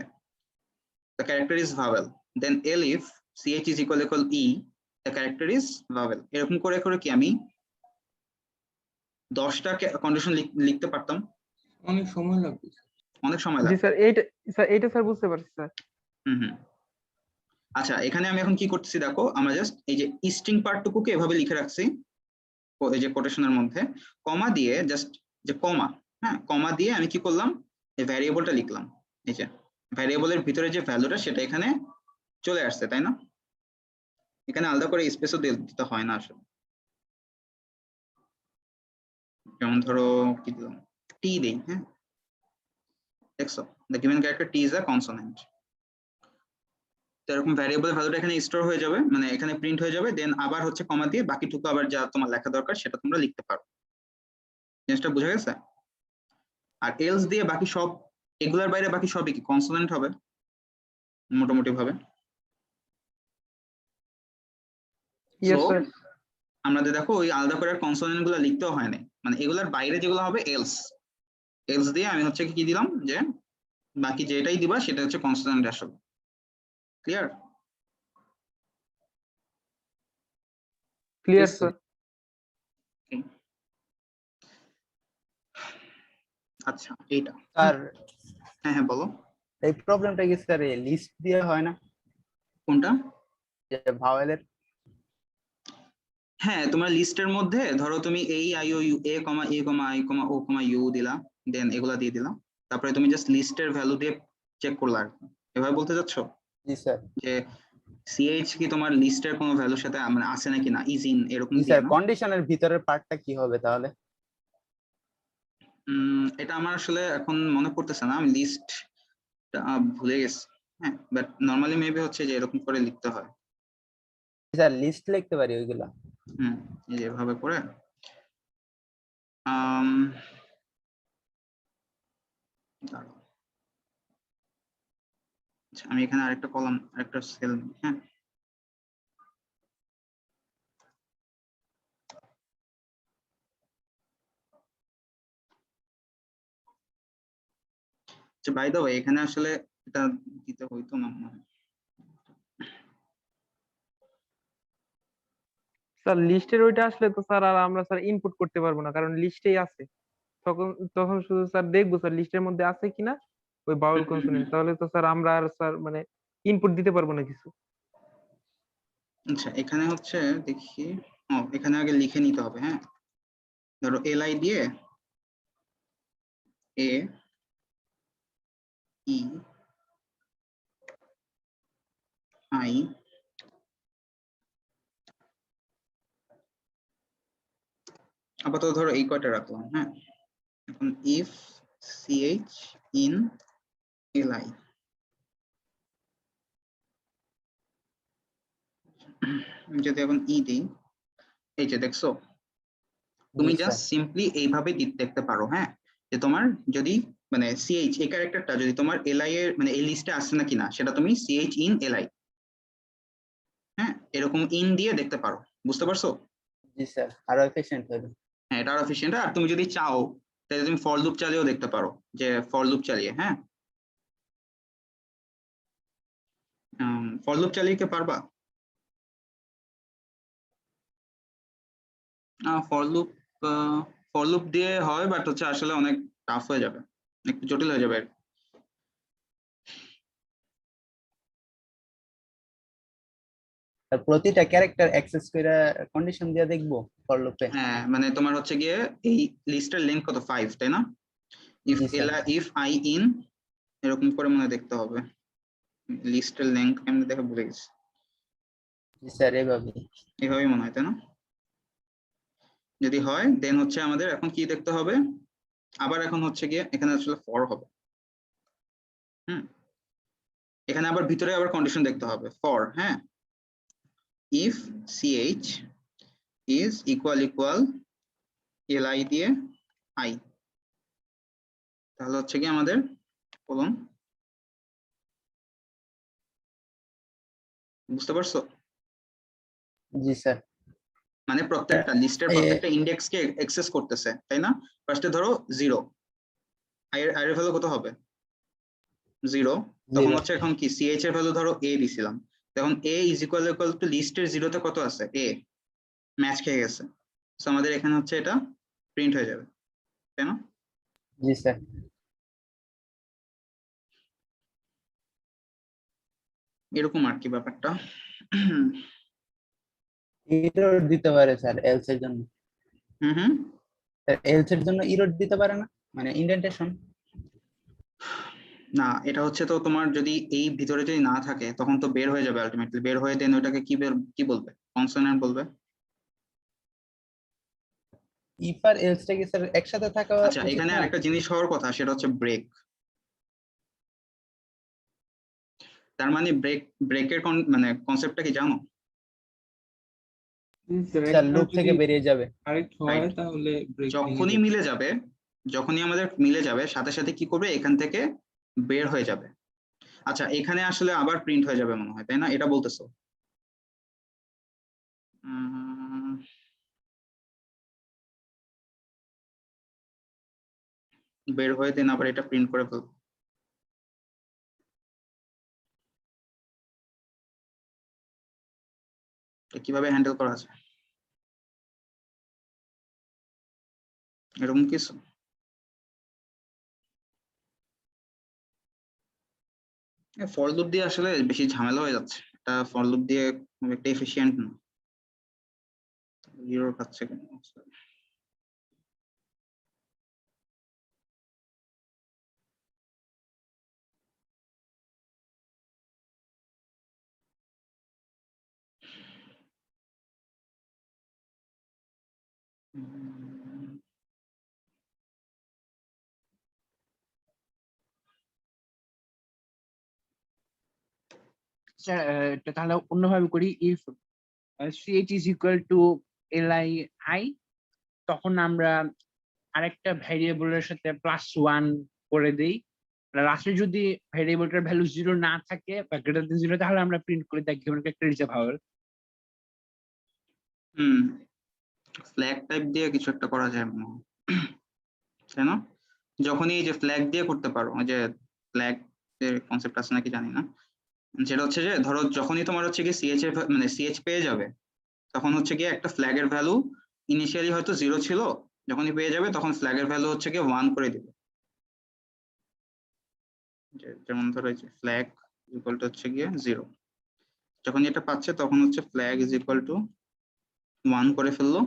the character is vowel, then L if ch is equal e, the character is vowel, এরকম করে করে কি আমি 10টা কন্ডিশন লিখতে পারতাম, অনেক সময় লাগবে। অনেক সময় জি লাগতো। স্যার এইটা স্যার বুঝতে পারছি স্যার। হুম। আচ্ছা এখানে আমি এখন কি করতেছি দেখো, আমরা জাস্ট এই যে স্ট্রিং পার্টটুকুকে এভাবে লিখে রাখছি এই যে কোটেশনের মধ্যে, কমা দিয়ে জাস্ট যে কমা, হ্যাঁ কমা দিয়ে আমি কি করলাম এই ভ্যারিয়েবলটা লিখলাম, এই যে ভ্যারিয়েবলের ভিতরে যে ভ্যালুটা সেটা এখানে চলে আসছে, তাই না? এখানে আলাদা করে স্পেসও দিতে হয় না আসলে। যেমন ধরো কি দিলাম টি দেই, হ্যাঁ দেখছো the given character t is a consonant, তো এরকম ভ্যারিয়েবল ভ্যালুটা এখানে স্টোর হয়ে যাবে, মানে এখানে প্রিন্ট হয়ে যাবে, দেন আবার হচ্ছে কমা দিয়ে বাকিটুকু আবার যা তোমার লেখা দরকার সেটা তোমরা লিখতে পারো। জিনিসটা বোঝা গেছে? আর এলস দিয়ে বাকি সব, এগুলার বাইরে বাকি সবই কি কনসোনেন্ট হবে মোটামুটি ভাবে। Yes sir. আমাদের দেখো ওই আলাদা করে কনসোনেন্ট গুলো লিখতেও হয় না, মানে এগুলার বাইরে যেগুলো হবে এলস, এলস দিয়ে আমি হচ্ছে কি দিলাম যে বাকি যেটাই দিবা সেটা হচ্ছে কনসোনেন্ট আসলে। ক্লিয়ার? Clear Yes, sir. আচ্ছা এইটা স্যার হ্যাঁ হ্যাঁ বলো এই প্রবলেমটা কি স্যার লিস্ট দিয়ে হয় না, কোনটা? যে ভাওয়েলের? হ্যাঁ তোমার লিস্টের মধ্যে ধরো তুমি এই I O U A comma I comma O comma U দিলা, দেন এগুলা দিয়ে দিলা, তারপরে তুমি জাস্ট লিস্টের ভ্যালু দিয়ে চেক করলা আর কি। এভাবে বলতে চাচ্ছ জি স্যার। যে সিএইচ কি তোমার লিস্টের কোনো ভ্যালুর সাথে মানে আছে নাকি না, ইজ ইন এরকম জি দিয়ে স্যার, না? কন্ডিশনের ভিতরের পার্টটা কি হবে তাহলে? এটা আমার আসলে এখন মনে পড়তেছে না, আমি লিস্ট ভুলে গেছি। হ্যাঁ বাট নর্মালি মেবি হচ্ছে যে এরকম করে লিখতে হয়। স্যার লিস্ট লিখতে পারি ওইগুলা? এই যে এভাবে করে আম, দাঁড়াও। আচ্ছা আমি এখানে আরেকটা কলাম আরেকটা সেল নিই, হ্যাঁ আচ্ছা বাই দ্য ওয়ে এখানে আসলে এটা দিতে হইতো না মনে হয়। স্যার লিস্টের ওইটা আসলে তো স্যার আর আমরা স্যার ইনপুট করতে পারবো না, কারণ লিস্টেই আছে। তখন তখন শুধু স্যার দেখবো স্যার লিস্টের মধ্যে আছে কিনা ওই বাউল কনসোনেন্ট, তাহলে তো স্যার আমরা আর স্যার মানে ইনপুট দিতে পারবো না কিছু। আচ্ছা এখানে হচ্ছে দেখি, ও এখানে আগে লিখে নিতে হবে। হ্যাঁ ধরো এলআই দিয়ে এ ই আই আপাতত ধরো এই কয়টা রাখলাম। হ্যাঁ এখন ইফ সিএইচ ইন এলআই, যদি এখন ই দিই, এই যে দেখছো তুমি জি জাস্ট স্যার। সিম্পলি এইভাবে দেখতে পারো। হ্যাঁ যে তোমার যদি মানে সিএইচ এই ক্যারেক্টারটা যদি তোমার এলআই এর মানে এই লিস্টে আসছে নাকি না সেটা তুমি সিএইচ ইন এলআই, হ্যাঁ এরকম ইন দিয়ে দেখতে পারো। বুঝতে পারছো? জি স্যার, আরো এফিশিয়েন্ট হবে। হ্যাঁ এটা আরো এফিশিয়েন্ট। আর তুমি যদি চাও তাহলে তুমি ফর লুপ চালিয়েও দেখতে পারো, যে ফর লুপ চালিয়ে। হ্যাঁ ফর লুপ চালিয়ে কি পারবা? ফর লুপ দিয়ে হয় বাট হচ্ছে আসলে অনেক টাফ হয়ে যাবে, একটু জটিল হয়ে যাবে আর কি। আর প্রতিটা ক্যারেক্টার অ্যাক্সেস করে কন্ডিশন দিয়ে দেখবো ফর লুপে? হ্যাঁ মানে তোমার হচ্ছে গিয়ে এই লিস্টের লেন্থ কত 5 তাই না? If G sir. If I in এরকম করে মনে হয় দেখতে হবে। লিস্টের লেন্থ কেমনে দেখে ভুলে গেছি। জি স্যার, এভাবে। এভাবেই মনে হয় তাই না? যদি হয় দেন হচ্ছে আমাদের এখন কি দেখতে হবে, আবার এখন হচ্ছে গিয়ে এখানে আসলে ফর হবে। এখানে আবার ভিতরে আবার কন্ডিশন দেখতে হবে ফর। হ্যাঁ if CH is equal LI দিয়ে আই, তাহলে হচ্ছে কি আমাদের বলুন, বুঝতে পারছো? জি স্যার। মানে প্রত্যেকটা লিস্টের প্রত্যেকটা ইন্ডেক্স কে অ্যাক্সেস করতেছে তাই না? ফার্স্টে ধরো 0, আই এর ভ্যালু কত হবে 0, তখন 0। হচ্ছে এখন কি সিএইচ এর ভ্যালু ধরো এ দিছিলাম, তখন এ ইজ ইকুয়াল টু লিস্টের 0 তে কত আছে এ, ম্যাচ খেয়ে গেছে। সো আমাদের এখানে হচ্ছে এটা প্রিন্ট হয়ে যাবে তাই না? জি স্যার। এরকম আর কি ব্যাপারটা। ইরর দিতে পারে স্যার এলস এর জন্য? হুম এলস এর জন্য ইরর দিতে পারে না, মানে ইন্ডেন্টেশন? না এটা হচ্ছে তো তোমার যদি এই ভিতরে যদি না থাকে তখন তো বের হয়ে যাবে, আলটিমেটলি বের হয়ে দেন ওটাকে কি বলবে, কনসোনেন্ট বলবে। ইফ আর এলসটা কি স্যার একসাথে থাকা আচ্ছা উচিত এখানে না? আরেকটা জিনিস হওয়ার কথা সেটা হচ্ছে ব্রেক। তার মানে ব্রেকের মানে কনসেপ্টটা কি জানো? স্যার স্যার একটা লুপ যদি থেকে বেরিয়ে যাবে। কারেক্ট হয় রাইট, তাহলে ব্রেক ভেঙে যখনই যাবে। মিলে যাবে, যখনই আমাদের মিলে যাবে সাথে সাথে কি করবে এখান থেকে বের হয়ে যাবে। আচ্ছা এখানে আসলে আবার প্রিন্ট হয়ে যাবে মনে হয় তাই না, এটা বলতেছো? বের হয়ে দেন আবার এটা প্রিন্ট করে ফেলবো। কিভাবে হ্যান্ডেল করা আছে? এরকম কিছু? ফর লুপ দিয়ে আসলে বেশি ঝামেলা হয়ে যাচ্ছে, এটা ফর লুপ দিয়ে খুব একটা এফিশিয়েন্ট না। এরর খাচ্ছে কেন? স্যার এটা তাহলে অন্যভাবে করি, if ch is equal to li, তখন আমরা আরেকটা ভ্যারিয়েবলের সাথে +1 করে দেই। লাস্টে যদি ভ্যারিয়েবলটার ভ্যালু 0 না থাকে বা গ্রেটার দেন 0, তাহলে আমরা প্রিন্ট করে দেখি given character is a vowel. Flag type দিয়ে কিছু একটা করা যায় মনে হয়, তাই না? যখনই এই যে ফ্ল্যাগ দিয়ে করতে পারো, ওই যে ফ্ল্যাগ এর কনসেপ্ট আছে নাকি জানি না, যেটা হচ্ছে যে ধরো যখনই তোমার হচ্ছে কি সিএচ এর মানে সিএচ পেয়ে যাবে, তখন হচ্ছে কি একটা ফ্ল্যাগের ভ্যালু ইনিশিয়ালি হয়তো 0 ছিল, যখনই পেয়ে যাবে তখন ফ্ল্যাগের ভ্যালু হচ্ছে কি 1 করে দিবে। যেমন ধরো এই যে ফ্ল্যাগ ইকুয়াল টু হচ্ছে গিয়ে 0, যখন এটা পাচ্ছে তখন হচ্ছে ফ্ল্যাগ ইজ ইকুয়াল টু 1 করে ফেললো,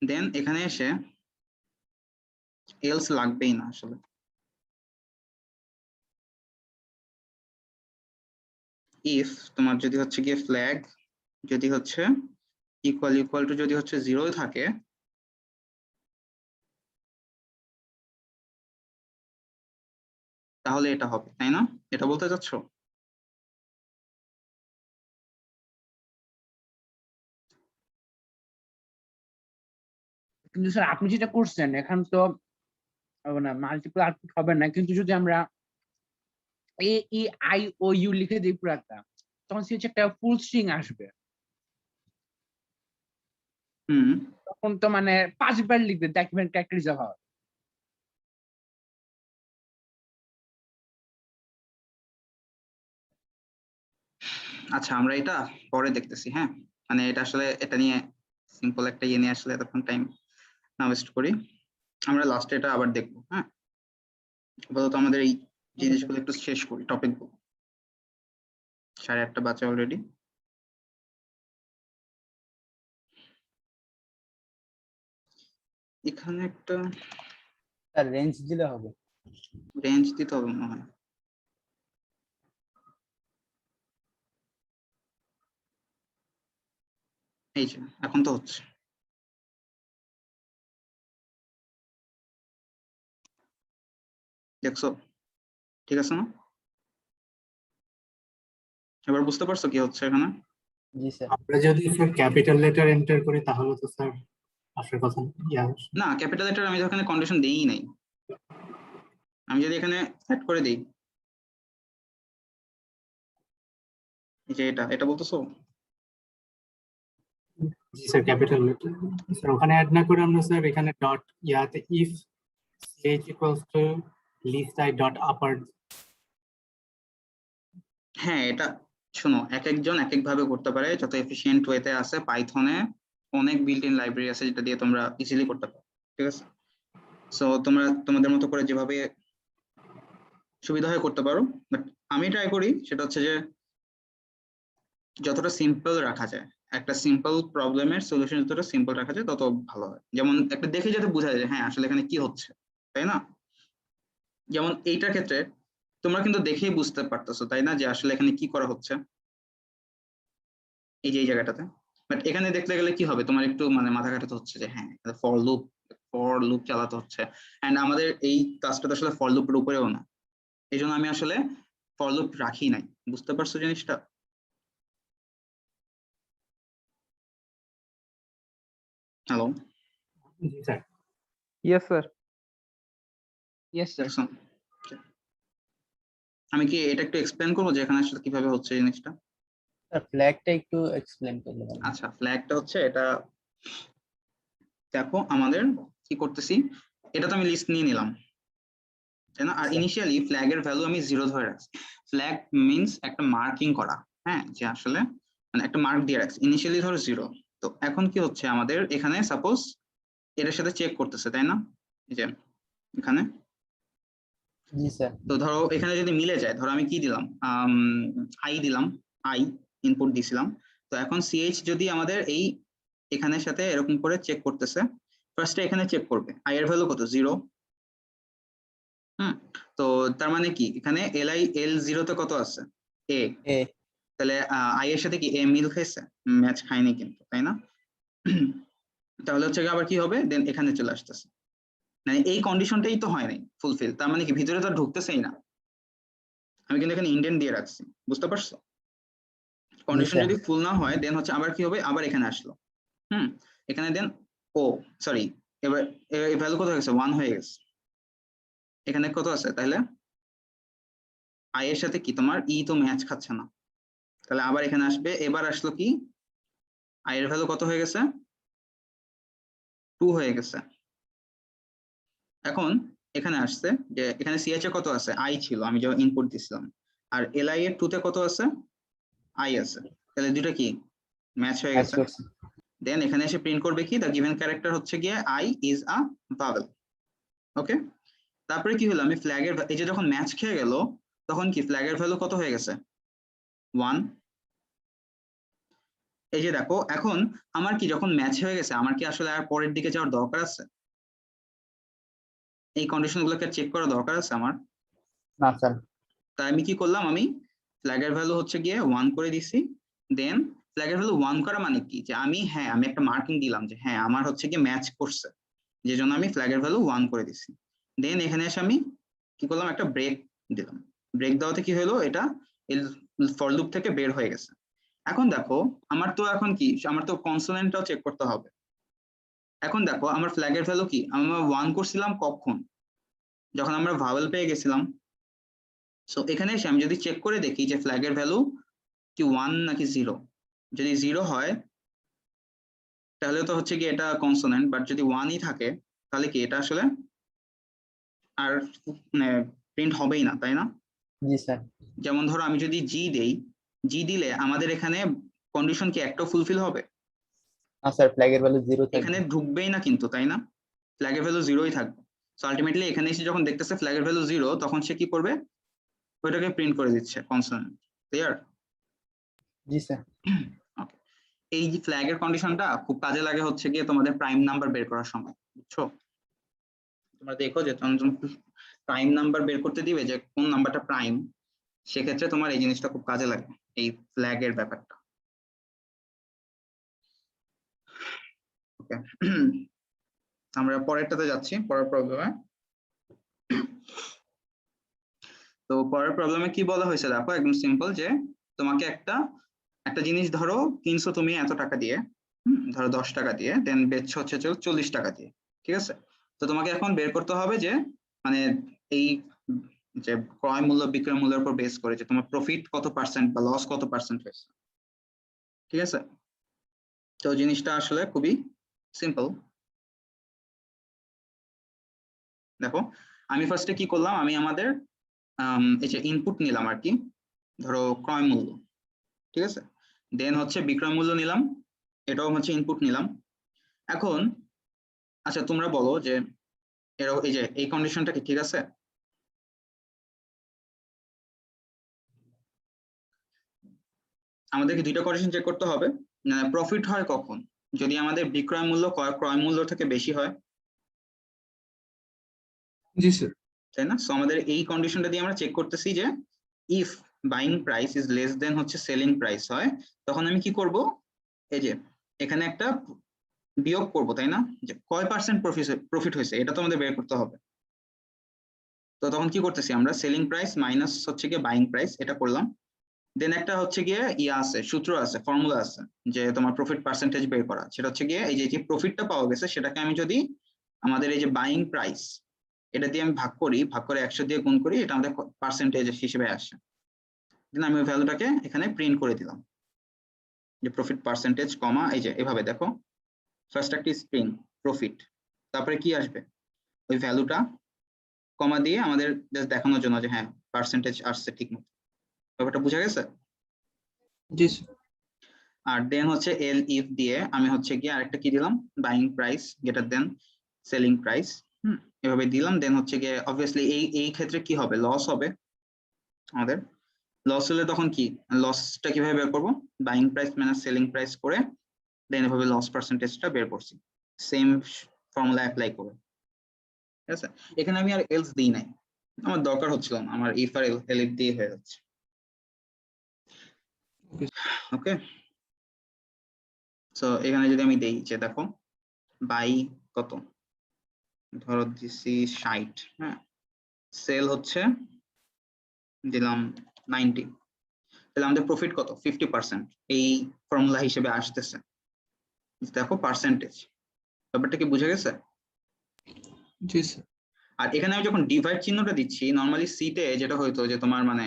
দেন এখানে এসে এলস লাগবেই না আসলে। ইফ তোমার যদি হচ্ছে গিয়ে ফ্ল্যাগ যদি হচ্ছে ইকুয়াল টু যদি হচ্ছে 0 থাকে, তাহলে এটা হবে, তাই না? এটা বলতে চাচ্ছ? কিন্তু স্যার আপনি যেটা করছেন এখন তো না মাল্টিপল আউটপুট হবে না, কিন্তু যদি আমরা এ ই আই ও ইউ লিখে দিই পুরাটা, তখন সে একটা ফুল স্ট্রিং আসবে। তখন তো মানে 5 বার লিখবে দেখবেন ক্যারেক্টার ইজ আ ভাওয়েল। আচ্ছা, আমরা এটা পরে দেখতেছি, হ্যাঁ? মানে এটা আসলে এটা নিয়ে সিম্পল একটা ইয়ে নিয়ে আসলে তখন টাইম না ওয়েস্ট করি, আমরা লাস্টে এটা আবার দেখবো, হ্যাঁ? আপাতত আমাদের এই জিনিসগুলো একটু শেষ করি, টপিকগুলো 8:30 বাজে অলরেডি। এখানে একটা স্যার রেঞ্জ দিলে হবে? রেঞ্জ দিতে হবে মনে হয়। এই যে এখন তো হচ্ছে, দেখছো? ঠিক আছে না? এবার বুঝতে পারছো কি হচ্ছে এখানে? জি স্যার। আমরা যদি স্যার ক্যাপিটাল লেটার এন্টার করি তাহলে তো স্যার আসল কথা না, ক্যাপিটাল লেটার আমি তো এখানে কন্ডিশন দেই নাই, আমি যদি এখানে সেট করে দেই, এই যে এটা বলতেছো? জি স্যার ক্যাপিটাল লেটার স্যার ওখানে অ্যাড না করে আমরা স্যার এখানে ডট ইয়াতে if ch equals to list I dot upper. হ্যাঁ, এটা শোনো, এক একজন এক এক ভাবে করতে পারে, যত এফিশিয়েন্ট ওয়েতে আছে। পাইথনে অনেক বিল্ট ইন লাইব্রেরি আছে যেটা দিয়ে তোমরা ইজিলি করতে পারো, ঠিক আছে? সো তোমরা তোমাদের মতো করে যেভাবে সুবিধা হয় করতে পারো, বাট আমি ট্রাই করি সেটা হচ্ছে যে যতটা সিম্পল রাখা যায়, একটা সিম্পল প্রবলেমের সলিউশন যতটা সিম্পল রাখা যায় তত ভালো হয়। যেমন একটা দেখে যাতে বোঝা যায় হ্যাঁ আসলে এখানে কি হচ্ছে, তাই না? যেমন এইটার ক্ষেত্রে তোমরা কিন্তু দেখেই বুঝতে পারতেছো, তাই না, যে আসলে এখানে কি করা হচ্ছে এই যে এই জায়গাটাতে। বাট এখানে দেখতে গেলে কি হবে, তোমার একটু মানে মাথা ঘাটাতে হচ্ছে যে হ্যাঁ ফর লুপ চালাতে হচ্ছে, এন্ড আমাদের এই কাজটা তো আসলে ফর লুপের উপরেও না, এই জন্য আমি আসলে ফর লুপ রাখি নাই। বুঝতে পারছো জিনিসটা? হ্যালো, জি sir. Yes sir. Yes sir. আমি কি এটা একটু এক্সপ্লেন করবো যে এখানে আসলে কিভাবে হচ্ছে জিনিসটা? স্যার ফ্ল্যাগটা একটু এক্সপ্লেন করলে ভালো। আচ্ছা, ফ্ল্যাগটা হচ্ছে এটা, দেখো আমাদের কি করতেছি, এটা তো আমি লিস্ট নিয়ে নিলাম, তাই না? আর ইনিশিয়ালি ফ্ল্যাগের ভ্যালু আমি 0 ধরে রাখছি। ফ্ল্যাগ মিন্স একটা মার্কিং করা, হ্যাঁ, যে আসলে মানে একটা মার্ক দিয়ে রাখছি, ইনিশিয়ালি ধরো 0। তো এখন কি হচ্ছে আমাদের এখানে সাপোজ এটার সাথে চেক করতেছে, তাই না? এই যে এখানে। জি স্যার। তো ধরো এখানে যদি মিলে যায়, ধরো আমি কি দিলাম, আই দিলাম, আই ইনপুট দিছিলাম। তো এখন সিএইচ যদি আমাদের এই এখানের সাথে এরকম করে চেক করতেছে, ফার্স্টে এখানে চেক করবে আই এর ভ্যালু কত, 0। তো তার মানে কি এখানে L0 তে কত আছে, এ। এ। তাহলে আই এর সাথে কি এ মিল খাইছে, ম্যাচ খায়নি কিন্তু, তাই না? তাহলে হচ্ছে আবার কি হবে, দেন এখানে চলে আসতেছে, মানে এই কন্ডিশনটাই তো হয় নাই ফুলফিল, তার মানে কি ভিতরে তো ঢুকতেছেই না। আমি কিন্তু এখানে ইন্ডেন্ট দিয়ে রাখছি, বুঝতে পারছো? Condition sir. যদি ফুল না হয় দেন হচ্ছে আবার কি হবে, আবার এখানে আসলো, এখানে দেন ও সরি, এবার এই ভ্যালু কত হয়ে গেছে, 1 হয়ে গেছে। এখানে কত আছে, তাহলে আই এর সাথে কি তোমার ই তো ম্যাচ খাচ্ছে না, তাহলে আবার এখানে আসবে। এবার আসলো কি, আই এর ভ্যালু কত হয়ে গেছে, 2 হয়ে গেছে। এখন এখানে আসছে যে এখানে সিএইচ এ কত আছে, আই ছিল আমি যখন ইনপুট দিছিলাম, আর এলআই এর 2 তে কত আছে, আই আছে, তাহলে দুটো কি ম্যাচ হয়ে গেছে। দেন এখানে এসে প্রিন্ট করবে কি, দ্য গিভেন ক্যারেক্টার হচ্ছে গিয়ে আই ইজ আ ভাওয়েল। ওকে, তারপরে কি হলো, আমি ফ্ল্যাগের এই যে যখন ম্যাচ খেয়ে গেল তখন কি ফ্ল্যাগের ভ্যালু কত হয়ে গেছে, 1। এই যে দেখো এখন আমার কি যখন ম্যাচ হয়ে গেছে, আমার কি আসলে আর পরের দিকে যাওয়ার দরকার আছে, এই কন্ডিশন গুলোকে চেক করা দরকার আছে আমার? না স্যার। তাই আমি কি করলাম, আমি ফ্ল্যাগের ভ্যালু হচ্ছে গিয়ে 1 করে দিছি। দেন ফ্ল্যাগের ভ্যালু 1 করা মানে কি, যে আমি আমি একটা মার্কিং দিলাম যে হ্যাঁ আমার হচ্ছে গিয়ে ম্যাচ করছে, যে জন্য আমি ফ্ল্যাগের ভ্যালু 1 করে দিছি। দেন এখানে এসে আমি কি করলাম, একটা ব্রেক দিলাম। ব্রেক দেওয়াতে কি হলো, এটা ফর লুপ থেকে বের হয়ে গেছে। এখন দেখো আমার তো এখন কি, আমার তো কনসোনেন্টটাও চেক করতে হবে। এখন দেখো আমার ফ্ল্যাগের ভ্যালু কি, আমরা 1 করছিলাম কখন, যখন আমরা ভাওয়েল পেয়ে গেছিলাম। সো এখানে এসে আমি যদি চেক করে দেখি যে ফ্ল্যাগের ভ্যালু কি 1 নাকি 0, যদি 0 হয় তাহলে তো হচ্ছে কি এটা কনসোনেন্ট, বাট যদি 1ই থাকে তাহলে কি এটা আসলে আর মানে প্রিন্ট হবেই না, তাই না? জি স্যার। যেমন ধরো আমি যদি জি দেই, জি দিলে আমাদের এখানে কন্ডিশন কি একটা ফুলফিল হবে? না স্যার, ফ্ল্যাগের ভ্যালু 0 থাকবে। এখানে ঢুকবেই না কিন্তু, তাই না? ফ্ল্যাগের ভ্যালু 0ই থাকবে। সো আলটিমেটলি এখানে এসে যখন দেখতেছে ফ্ল্যাগের ভ্যালু 0, তখন সে কি করবে, ওইটাকে প্রিন্ট করে দিচ্ছে কনসোনেন্ট। ক্লিয়ার? জি স্যার। ওকে, এই যে ফ্ল্যাগের কন্ডিশনটা খুব কাজে লাগে হচ্ছে গিয়ে তোমাদের প্রাইম নাম্বার বের করার সময়, বুঝছো? তোমরা দেখো যে প্রাইম নাম্বার বের করতে দিবে যে কোন নাম্বারটা প্রাইম, সেক্ষেত্রে তোমার এই জিনিসটা খুব কাজে লাগে, এই ফ্ল্যাগের ব্যাপারটা। ওকে, আমরা পরেরটাতে যাচ্ছি, পরের প্রবলেমে। তো পরের প্রবলেমে কি বলা হয়েছে দেখো, একদম সিম্পল, যে তোমাকে একটা জিনিস ধরো কিনছো তুমি এত টাকা দিয়ে, ধরো 10 টাকা দিয়ে, দেন বেচছো হচ্ছে 40 টাকা দিয়ে, ঠিক আছে? তো তোমাকে এখন বের করতে হবে যে মানে এই যে ক্রয় মূল্য বিক্রয় মূল্যের উপর বেস করে যে তোমার প্রফিট কত পার্সেন্ট বা লস কত পার্সেন্ট হয়েছে, ঠিক আছে? তো জিনিসটা আসলে খুবই সিম্পল। দেখো আমি ফার্স্টে কি করলাম, আমি আমাদের এই যে ইনপুট নিলাম আর কি, ধরো ক্রয় মূল্য, ঠিক আছে? দেন হচ্ছে বিক্রয় মূল্য নিলাম, এটাও হচ্ছে ইনপুট নিলাম। এখন আচ্ছা তোমরা বলো যে এই যে এই কন্ডিশনটা কি ঠিক আছে? আমাদেরকে দুইটা কন্ডিশন চেক করতে হবে। প্রফিট হয় কখন, যদি আমাদের বিক্রয় মূল্য ক্রয় মূল্য থেকে বেশি হয়, জি স্যার। তাই না? সো আমাদের এই কন্ডিশনটা দিয়ে আমরা চেক করতেছি যে if buying price is less দেন হচ্ছে সেলিং প্রাইস হয়, তখন আমি কি করব, এই যে এখানে একটা বিয়োগ করব, তাই না? যে কয় পার্সেন্ট প্রফিট হয়েছে এটা তো আমাদের বের করতে হবে। তো তখন কি করতেছি আমরা, সেলিং প্রাইস মাইনাস হচ্ছে গিয়ে বাইং প্রাইস, এটা করলাম। দেন একটা হচ্ছে গিয়ে আছে, সূত্র আছে, ফর্মুলা আছে, যে তোমার প্রফিট পার্সেন্টেজ বের করা, সেটা হচ্ছে গিয়ে এই যে প্রফিটটা পাওয়া গেছে সেটাকে আমি যদি আমাদের এই যে বাইং প্রাইস এটা দিয়ে আমি ভাগ করে 100 দিয়ে গুণ করি, এটা আমাদের পার্সেন্টেজ হিসেবে আসে। দেন আমি ওই ভ্যালুটাকে এখানে প্রিন্ট করে দিলাম, যে প্রফিট পার্সেন্টেজ কমা, এই যে এভাবে দেখো, ফার্স্ট একটা স্ট্রিং প্রফিট, তারপরে কি আসবে, ওই ভ্যালুটা কমা দিয়ে আমাদের জাস্ট দেখানোর জন্য যে হ্যাঁ পার্সেন্টেজ আসছে ঠিক মতো। ব্যাপারটা বোঝা গেছে? জি স্যার। আর দেন হচ্ছে এল ইফ দিয়ে আমি হচ্ছে গিয়ে আরেকটা কি দিলাম, buying price greater than selling price, এভাবে দিলাম, দেন হচ্ছে গিয়ে অবভিয়াসলি এই ক্ষেত্রে কি হবে, লস হবে আমাদের। লস হলে তখন কি, লসটা কিভাবে বের করবো, buying price minus selling price করে দেন এভাবে লস পার্সেন্টেজটা বের করছি, সেম ফর্মুলা অ্যাপ্লাই করে। ঠিক আছে, এখানে আমি আর এলস দিই নাই, আমার দরকার হচ্ছিল না, আমার ইফ আর এলif দিয়ে হয়ে যাচ্ছে। ওকে, সো এখানে যদি আমি দেই যে দেখো বাই কত, ধরো দিছি 60, হ্যাঁ, সেল হচ্ছে দিলাম 90, তাহলে আমাদের প্রফিট কত, 50% এই ফর্মুলা হিসেবে আসতেছে। দেখো পার্সেন্টেজ, ব্যাপারটা কি বুঝে গেছে? জি স্যার। আর এখানে আমি যখন ডিভাইড চিহ্নটা দিচ্ছি, নর্মালি সিতে যেটা হইতো যে তোমার মানে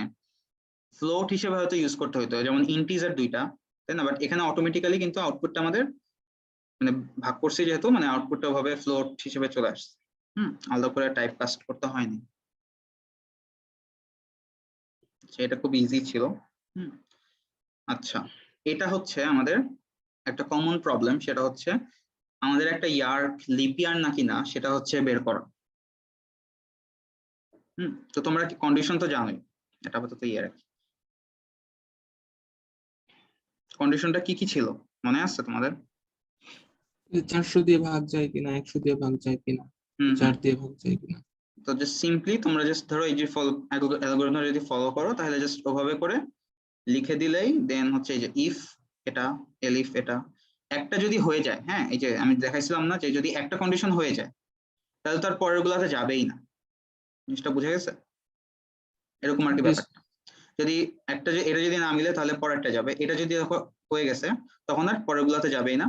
ফ্লোট হিসেবে হয়তো ইউজ করতে হইতো, যেমন ইন্টিজার দুইটা, তাই না, বাট এখানে অটোমেটিক্যালি কিন্তু আউটপুটটা আমাদের মানে ভাগ করছে যেহেতু, মানে আউটপুটটা ভাবে ফ্লোট হিসেবে চলে আসছে, আলাদা করে টাইপ কাস্ট করতে হয়নি, এটা খুব ইজি ছিল। আচ্ছা, এটা হচ্ছে আমাদের একটা কমন প্রবলেম, সেটা হচ্ছে আমাদের একটা ইয়ার লিপ ইয়ার নাকি না সেটা হচ্ছে বের করা। তো তোমরা কি কন্ডিশন তো জানোই, এটা আপাতত ইয়ে রাখি। কন্ডিশনটা কি কি ছিল মনে আছে তোমাদের? 400 দিয়ে ভাগ যায় কিনা, 100 দিয়ে ভাগ যায় কিনা, 4 দিয়ে ভাগ যায় কিনা। তো জাস্ট সিম্পলি তোমরা জাস্ট ধরো এই যে অ্যালগরিদম যদি ফলো করো তাহলে জাস্ট ওভাবে করে লিখে দিলেই দেন হচ্ছে এই যে ইফ এটা, এলিফ এটা, একটা যদি হয়ে যায়, হ্যাঁ এই যে আমি দেখাইছিলাম না যে যদি একটা কন্ডিশন হয়ে যায় তাহলে তার পরের গুলাতে যাবেই না, জিনিসটা বুঝে গেছে? এরকম আর কি Yes, ব্যাপারটা, যদি একটা যে এটা যদি না মিলে তাহলে পরেরটা যাবে, এটা যদি দেখো হয়ে গেছে তখন আর পরের গুলাতে যাবেই না,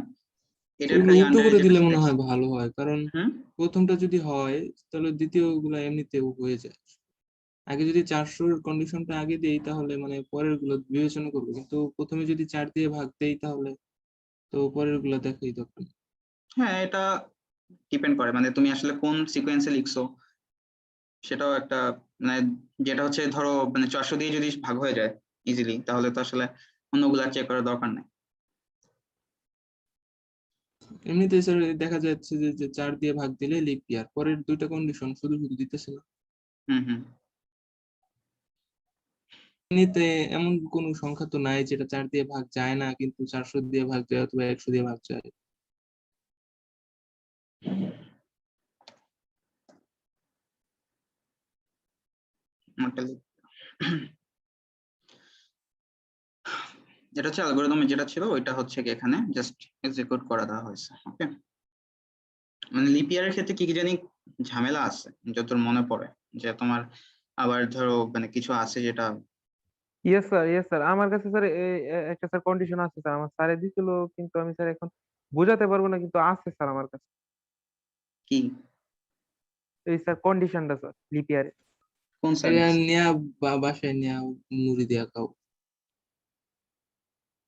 এটার এগুলো খালি উল্টো আন্ডারে করে যেটা দিলে মনে সিলেক্ট। হয় ভালো হয়, কারণ প্রথমটা যদি হয় তাহলে দ্বিতীয় গুলা এমনিতেও হয়ে যায়। আগে যদি 400-র কন্ডিশনটা আগে দেই তাহলে মানে পরের গুলো বিবেচনা করবো, কিন্তু প্রথমে যদি 4 দিয়ে ভাগ দেই তাহলে তো পরের গুলো দেখাই দরকার নেই। হ্যাঁ, এটা ডিপেন্ড করে মানে তুমি আসলে কোন সিকোয়েন্সে লিখছো সেটাও একটা, মানে যেটা হচ্ছে ধরো মানে 400 দিয়ে যদি ভাগ হয়ে যায় ইজিলি তাহলে তো আসলে অন্যগুলা চেক করার দরকার নেই। এমনিতে স্যার দেখা যাচ্ছে যে 4 দিয়ে ভাগ দিলে লিপ ইয়ার, পরের দুইটা কন্ডিশন শুধু শুধু দিতেছে না। হুম। এমনিতে এমন কোন সংখ্যা তো নাই যেটা 4 দিয়ে ভাগ যায় না কিন্তু 400 দিয়ে ভাগ যায় অথবা 100 দিয়ে ভাগ যায়। আমারটা যেটা হচ্ছে অ্যালগরিদমে যেটা ছিল ওইটা হচ্ছে কি এখানে জাস্ট এক্সিকিউট করা দেওয়া হয়েছে। ওকে, মানে লিপ ইয়ারের ক্ষেত্রে কি কি জানি ঝামেলা আছে যতদূর মনে পড়ে, যে তোমার আবার ধরো মানে কিছু আছে যেটা ইয়েস স্যার, আমার কাছে স্যার একটা স্যার কন্ডিশন আছে স্যার, আমার স্যারে দিছিল, কিন্তু আমি স্যার এখন বোঝাতে পারবো না, কিন্তু আছে স্যার আমার কাছে কি, এই স্যার কন্ডিশনটা স্যার লিপিয়ারে। কোন এটা সার্ভিস? নেয়া বাসায় নেয়া মুড়ি দিয়া খাও।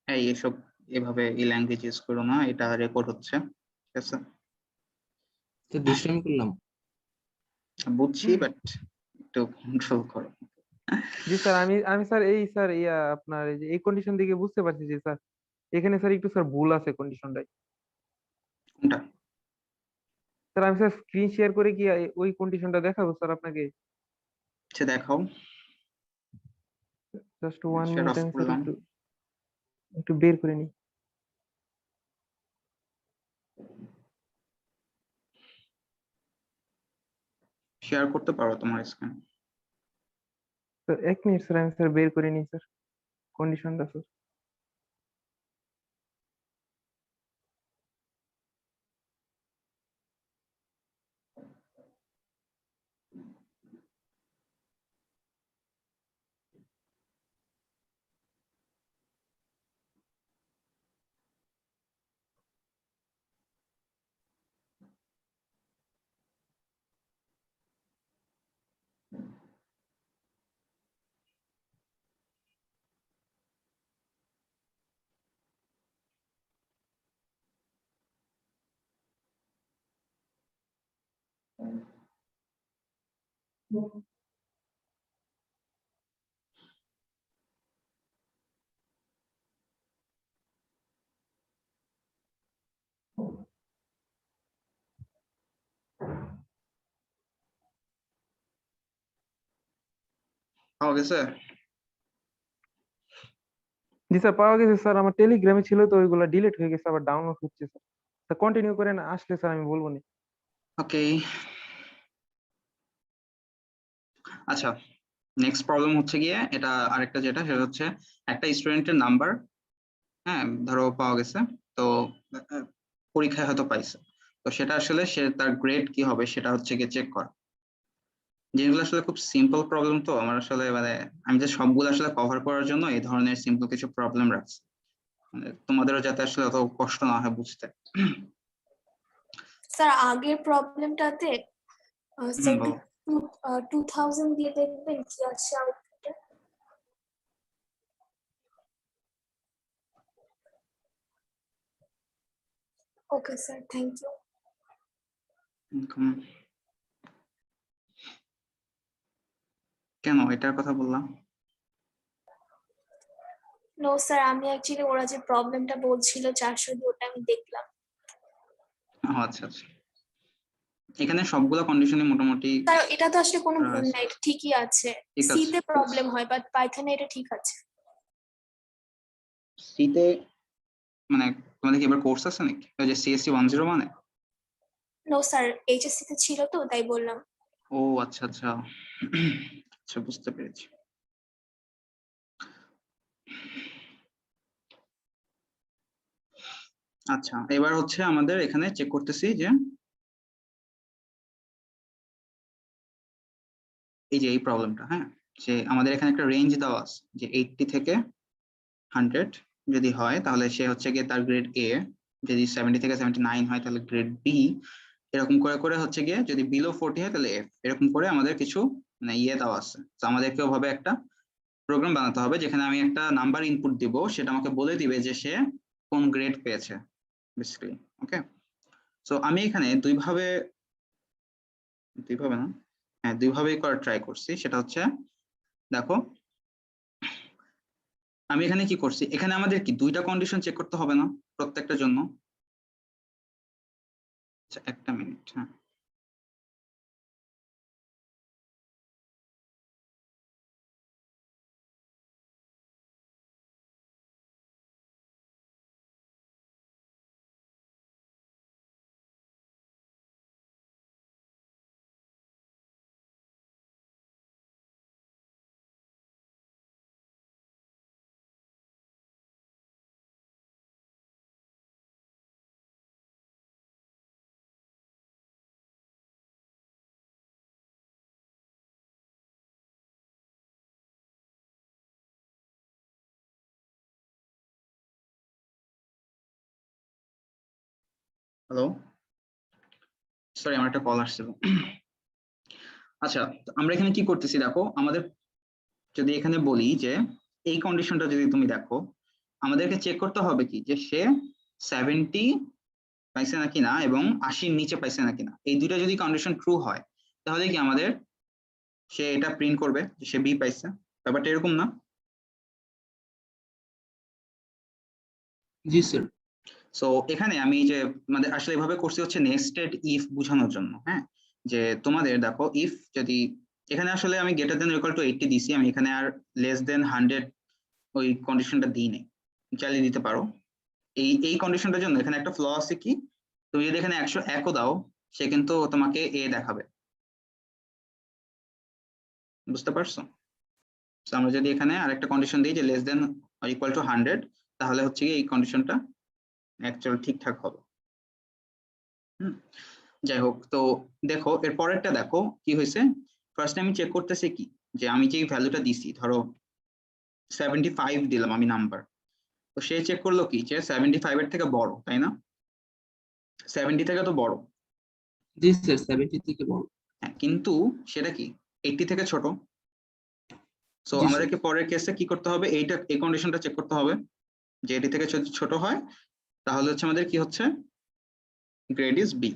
এই এসব এভাবে এই ল্যাঙ্গুয়েজ ইউজ করো না, এটা রেকর্ড হচ্ছে, ঠিক আছে? তো দুষ্টামি করলাম। বুঝছি বাট একটু কন্ট্রোল করো। জি স্যার, আমি আমি স্যার এই স্যার আপনার এই যে এই কন্ডিশন দিকে বুঝতে পারছি যে স্যার এখানে স্যার একটু স্যার ভুল আছে কন্ডিশনটাই। কোনটা? স্যার আমি স্যার স্ক্রিন শেয়ার করে কি ওই কন্ডিশনটা দেখাবো স্যার আপনাকে? সে দেখাও, জাস্ট 1 মিনিট, শেয়ার অফ আমি স্যার করলাম। একটু একটু বের করে নিই। শেয়ার করতে পারো তোমার স্ক্রিন। স্যার 1 মিনিট স্যার, আমি স্যার বের করে নিই স্যার কন্ডিশনটা স্যার। পাওয়া গেছে? জি স্যার, পাওয়া গেছে স্যার। আমার টেলিগ্রামে ছিল তো, ওইগুলো ডিলিট হয়ে গেছে, আবার ডাউনলোড হচ্ছে স্যার। কন্টিনিউ করেন, আসলে স্যার আমি বলবো না। ওকে, আচ্ছা নেক্সট প্রবলেম হচ্ছে গিয়ে এটা আরেকটা, যেটা সেটা হচ্ছে একটা স্টুডেন্টের নাম্বার, হ্যাঁ ধরো পাওয়া গেছে, তো আহ, পরীক্ষায় হয়তো পাইছে, তো সেটা আসলে সে তার গ্রেড কি হবে সেটা হচ্ছে গিয়ে চেক করা। যেগুলো আসলে খুব সিম্পল প্রবলেম, তো আমার আসলে মানে আমি যে সবগুলো আসলে কভার করার জন্য এই ধরনের সিম্পল কিছু প্রবলেম রাখছি, মানে তোমাদেরও যাতে আসলে অত কষ্ট না হয় বুঝতে। স্যার আগের প্রবলেমটাতে স্যার বলো। 2000 দিয়ে দেখবেন কি আছে আউটপুটে। Okay sir, thank you. কেন এটার কথা বললাম? নো স্যার, আমি অ্যাকচুয়ালি ওরা যে প্রবলেমটা বলছিল 400 দিয়ে, ওটা আমি দেখলাম। আচ্ছা আচ্ছা, এখানে সবগুলো কন্ডিশনে মোটামুটি স্যার এটা তো আসলে কোনো ভুল আছে। নাই, এটা ঠিকই আছে। ঠিক সি আছে, তে প্রবলেম হয়, বাট পাইথনে এটা ঠিক আছে। সিতে মানে তোমাদের কি এবার কোর্স আছে নাকি, ওই যে সিএসসি 10 মানে? নো স্যার, এইচএসসি তে ছিল তো তাই বললাম। ও আচ্ছা আচ্ছা, আচ্ছা বুঝতে পেরেছি। আচ্ছা এবার হচ্ছে আমাদের এখানে চেক করতেছি যে এই যে এই প্রবলেমটা, হ্যাঁ যে আমাদের এখানে একটা রেঞ্জ দেওয়া আছে যে 80 থেকে 100 যদি হয় তাহলে সে হচ্ছে গিয়ে তার গ্রেড এ, যদি 70 থেকে 79 হয় তাহলে গ্রেড বি, এরকম করে করে হচ্ছে গিয়ে যদি বিলো 40 হয় তাহলে এফ, এরকম করে আমাদের কিছু মানে ইয়ে দেওয়া আছে। তো আমাদেরকে ওভাবে একটা প্রোগ্রাম বানাতে হবে যেখানে আমি একটা নাম্বার ইনপুট দিব, সেটা আমাকে বলে দিবে যে সে কোন গ্রেড পেয়েছে বেসিক্যালি। ওকে, সো আমি এখানে দুইভাবে না, হ্যাঁ দুইভাবেই করার ট্রাই করছি। সেটা হচ্ছে দেখো আমি এখানে কি করছি, এখানে আমাদের কি দুইটা কন্ডিশন চেক করতে হবে না প্রত্যেকটার জন্য? আচ্ছা একটা মিনিট, হ্যাঁ হ্যালো, সরি আমার একটা কল আসছিল। আচ্ছা তো আমরা এখানে কি করতেছি দেখো, আমাদের যদি এখানে বলি যে এই কন্ডিশনটা যদি তুমি দেখো, আমাদেরকে চেক করতে হবে কি যে সে 70 পাইছে নাকি না এবং 80-র নিচে পাইছে নাকি না। এই দুইটা যদি কন্ডিশন ট্রু হয় তাহলে কি আমাদের সে এটা প্রিন্ট করবে যে সে বি পাইছে। ব্যাপারটা এরকম না? জি স্যার। সো এখানে আমি যে আমাদের আসলে এভাবে করছি হচ্ছে নেস্টেড ইফ বোঝানোর জন্য, হ্যাঁ যে তোমাদের দেখো ইফ যদি এখানে আসলে আমি গ্রেটার দেন ইকুয়াল টু 80 দিছি, আমি এখানে আর লেস দেন 100 ওই কন্ডিশনটা দিই নাই, চালিয়ে দিতে পারো। এই কন্ডিশনটার জন্য এখানে একটা ফ্ল আছে কি, তুমি যদি এখানে 101ও দাও সে কিন্তু তোমাকে এ দেখাবে, বুঝতে পারছো? So আমরা যদি এখানে আরেকটা কন্ডিশন দিই যে লেস দেন ইকুয়াল টু 100, তাহলে হচ্ছে কি এই কন্ডিশনটা অ্যাকচুয়ালি ঠিকঠাক হবে। যাই হোক, তো দেখো এর পরেরটা দেখো কি হয়েছে। ফার্স্ট আমি চেক করতেছি কি যে আমি যে ভ্যালুটা দিছি ধরো 75 দিলাম আমি নাম্বার, তো সে চেক করলো কি যে 75 এর থেকে বড়, তাই না? 70 থেকে তো বড়। জি স্যার, 70 থেকে বড়। হ্যাঁ কিন্তু সেটা কি 80 থেকে ছোট। সো জি স্যার। আমাদেরকে পরের কেসে কি করতে হবে, এই কন্ডিশনটা চেক করতে হবে যে 80 থেকে যদি ছোট হয় তাহলে হচ্ছে আমাদের কি হচ্ছে গ্রেড ইজ বি।